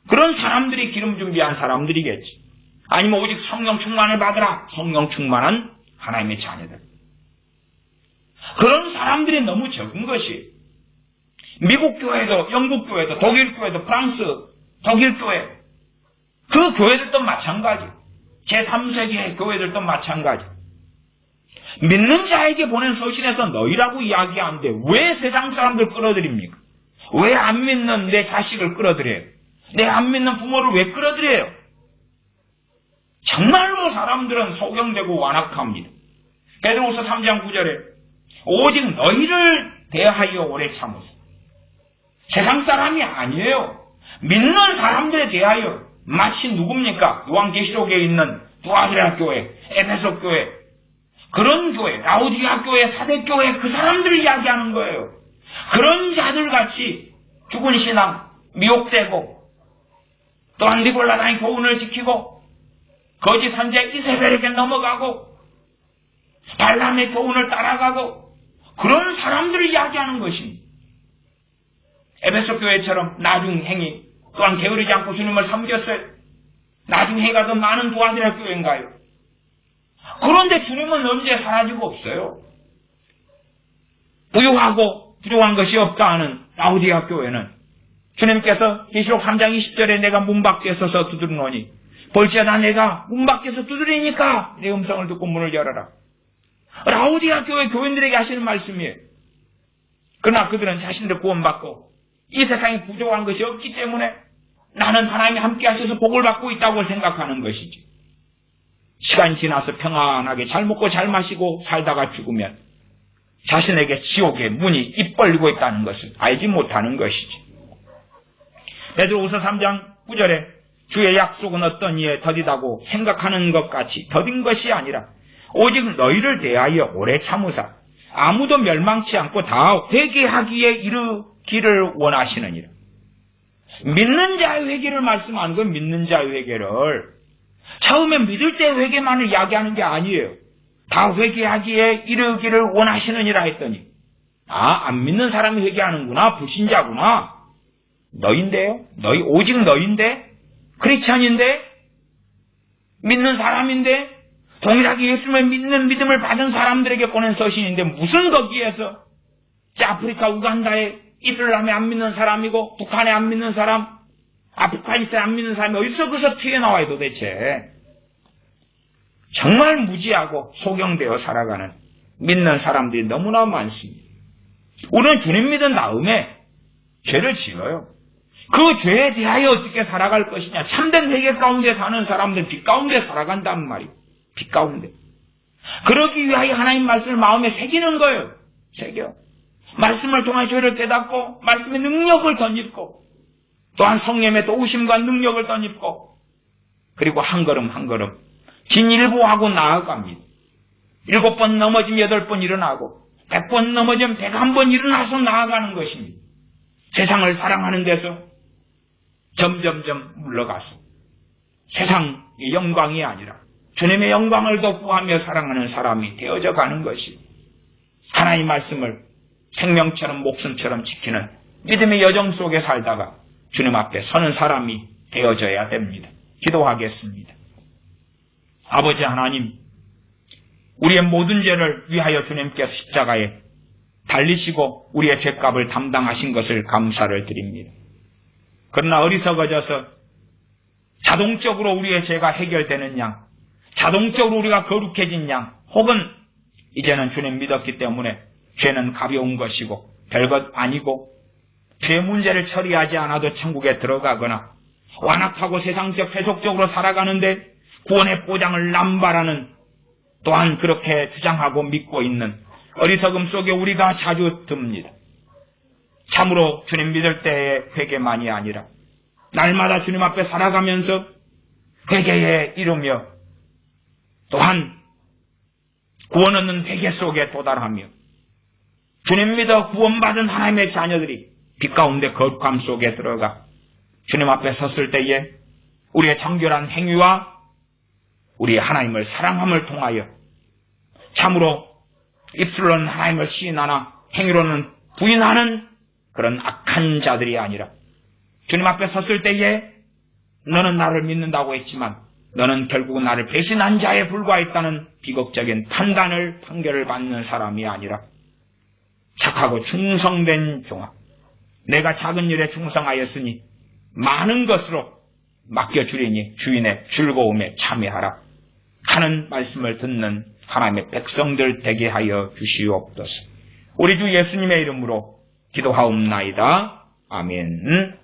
Speaker 1: 그런 사람들이 기름 준비한 사람들이겠지. 아니면 오직 성령 충만을 받으라. 성령 충만한 하나님의 자녀들. 그런 사람들이 너무 적은 것이 미국 교회도, 영국 교회도, 독일 교회도, 프랑스, 독일 교회, 그 교회들도 마찬가지. 제3세계 교회들도 마찬가지. 믿는 자에게 보낸 서신에서 너희라고 이야기하는데 왜 세상 사람들 끌어들입니까? 왜 안 믿는 내 자식을 끌어들여요? 내 안 믿는 부모를 왜 끌어들여요? 정말로 사람들은 소경되고 완악합니다. 베드로후서 3장 9절에 오직 너희를 대하여 오래 참으사. 세상 사람이 아니에요. 믿는 사람들에 대하여. 마치 누굽니까? 요한계시록에 있는 두아드라 교회, 에베소 교회, 그런 교회, 라오디게아 교회, 사대 교회, 그 사람들을 이야기하는 거예요. 그런 자들 같이 죽은 신앙, 미혹되고 또한 니골라당의 교훈을 지키고 거짓 선지자 이세벨에게 넘어가고 발람의 교훈을 따라가고 그런 사람들을 이야기하는 것입니다. 에베소 교회처럼 나중행이 또한 게으르지 않고 주님을 섬겼어요. 나중행이가 더 많은 두아드라 교회인가요? 그런데 주님은 언제 사라지고 없어요. 부유하고 부족한 것이 없다 하는 라오디게아 교회는 주님께서 계시록 3장 20절에 내가 문 밖에 서서 두드리노니 볼지어다 내가 문 밖에서 두드리니까 내 음성을 듣고 문을 열어라. 라오디게아 교회 교인들에게 하시는 말씀이에요. 그러나 그들은 자신들 구원받고 이 세상에 부족한 것이 없기 때문에 나는 하나님이 함께 하셔서 복을 받고 있다고 생각하는 것이지. 시간이 지나서 평안하게 잘 먹고 잘 마시고 살다가 죽으면 자신에게 지옥의 문이 입 벌리고 있다는 것을 알지 못하는 것이지. 베드로후서 3장 9절에 주의 약속은 어떤 이에 더디다고 생각하는 것 같이 더딘 것이 아니라 오직 너희를 대하여 오래 참으사 아무도 멸망치 않고 다 회개하기에 이르기를 원하시느니라. 믿는 자의 회개를 말씀하는 건 믿는 자의 회개를 처음에 믿을 때 회개만을 이야기하는 게 아니에요. 다 회개하기에 이르기를 원하시느니라 했더니 안 믿는 사람이 회개하는구나. 불신자구나. 너인데요? 너희 오직 너인데? 크리스천인데? 믿는 사람인데? 동일하게 예수님을 믿는 믿음을 받은 사람들에게 보낸 서신인데 무슨 거기에서 아프리카 우간다에 이슬람에 안 믿는 사람이고 북한에 안 믿는 사람, 아프가니스탄에 안 믿는 사람이 어디서 그서 튀어나와요 도대체. 정말 무지하고 소경되어 살아가는 믿는 사람들이 너무나 많습니다. 우리는 주님 믿은 다음에 죄를 지어요. 그 죄에 대하여 어떻게 살아갈 것이냐. 참된 회개 가운데 사는 사람들은 빛 가운데 살아간단 말이에요. 빛 가운데. 그러기 위하여 하나님 말씀을 마음에 새기는 거예요. 새겨. 말씀을 통해 죄를 깨닫고 말씀의 능력을 덧입고 또한 성령의 도우심과 능력을 덧입고 그리고 한 걸음 한 걸음 진일보하고 나아갑니다. 7번 넘어지면 8번 일어나고 100번 넘어지면 101번 일어나서 나아가는 것입니다. 세상을 사랑하는 데서 점점점 물러가서 세상의 영광이 아니라 주님의 영광을 더 구하며 사랑하는 사람이 되어져 가는 것입니다. 하나님의 말씀을 생명처럼 목숨처럼 지키는 믿음의 여정 속에 살다가 주님 앞에 서는 사람이 되어져야 됩니다. 기도하겠습니다. 아버지 하나님, 우리의 모든 죄를 위하여 주님께서 십자가에 달리시고 우리의 죄값을 담당하신 것을 감사를 드립니다. 그러나 어리석어져서 자동적으로 우리의 죄가 해결되는 양, 자동적으로 우리가 거룩해진 양, 혹은 이제는 주님 믿었기 때문에 죄는 가벼운 것이고 별것 아니고 죄 문제를 처리하지 않아도 천국에 들어가거나 완악하고 세상적 세속적으로 살아가는데 구원의 보장을 남발하는 또한 그렇게 주장하고 믿고 있는 어리석음 속에 우리가 자주 듭니다. 참으로 주님 믿을 때의 회개만이 아니라 날마다 주님 앞에 살아가면서 회개에 이르며 또한 구원 얻는 회개 속에 도달하며 주님 믿어 구원받은 하나님의 자녀들이 빛 가운데 거룩함 속에 들어가 주님 앞에 섰을 때에 우리의 정결한 행위와 우리의 하나님을 사랑함을 통하여 참으로 입술로는 하나님을 시인하나 행위로는 부인하는 그런 악한 자들이 아니라 주님 앞에 섰을 때에 너는 나를 믿는다고 했지만 너는 결국 나를 배신한 자에 불과했다는 비극적인 판결을 받는 사람이 아니라 착하고 충성된 종아, 내가 작은 일에 충성하였으니 많은 것으로 맡겨주리니 주인의 즐거움에 참여하라. 하는 말씀을 듣는 하나님의 백성들 되게 하여 주시옵소서. 우리 주 예수님의 이름으로 기도하옵나이다. 아멘.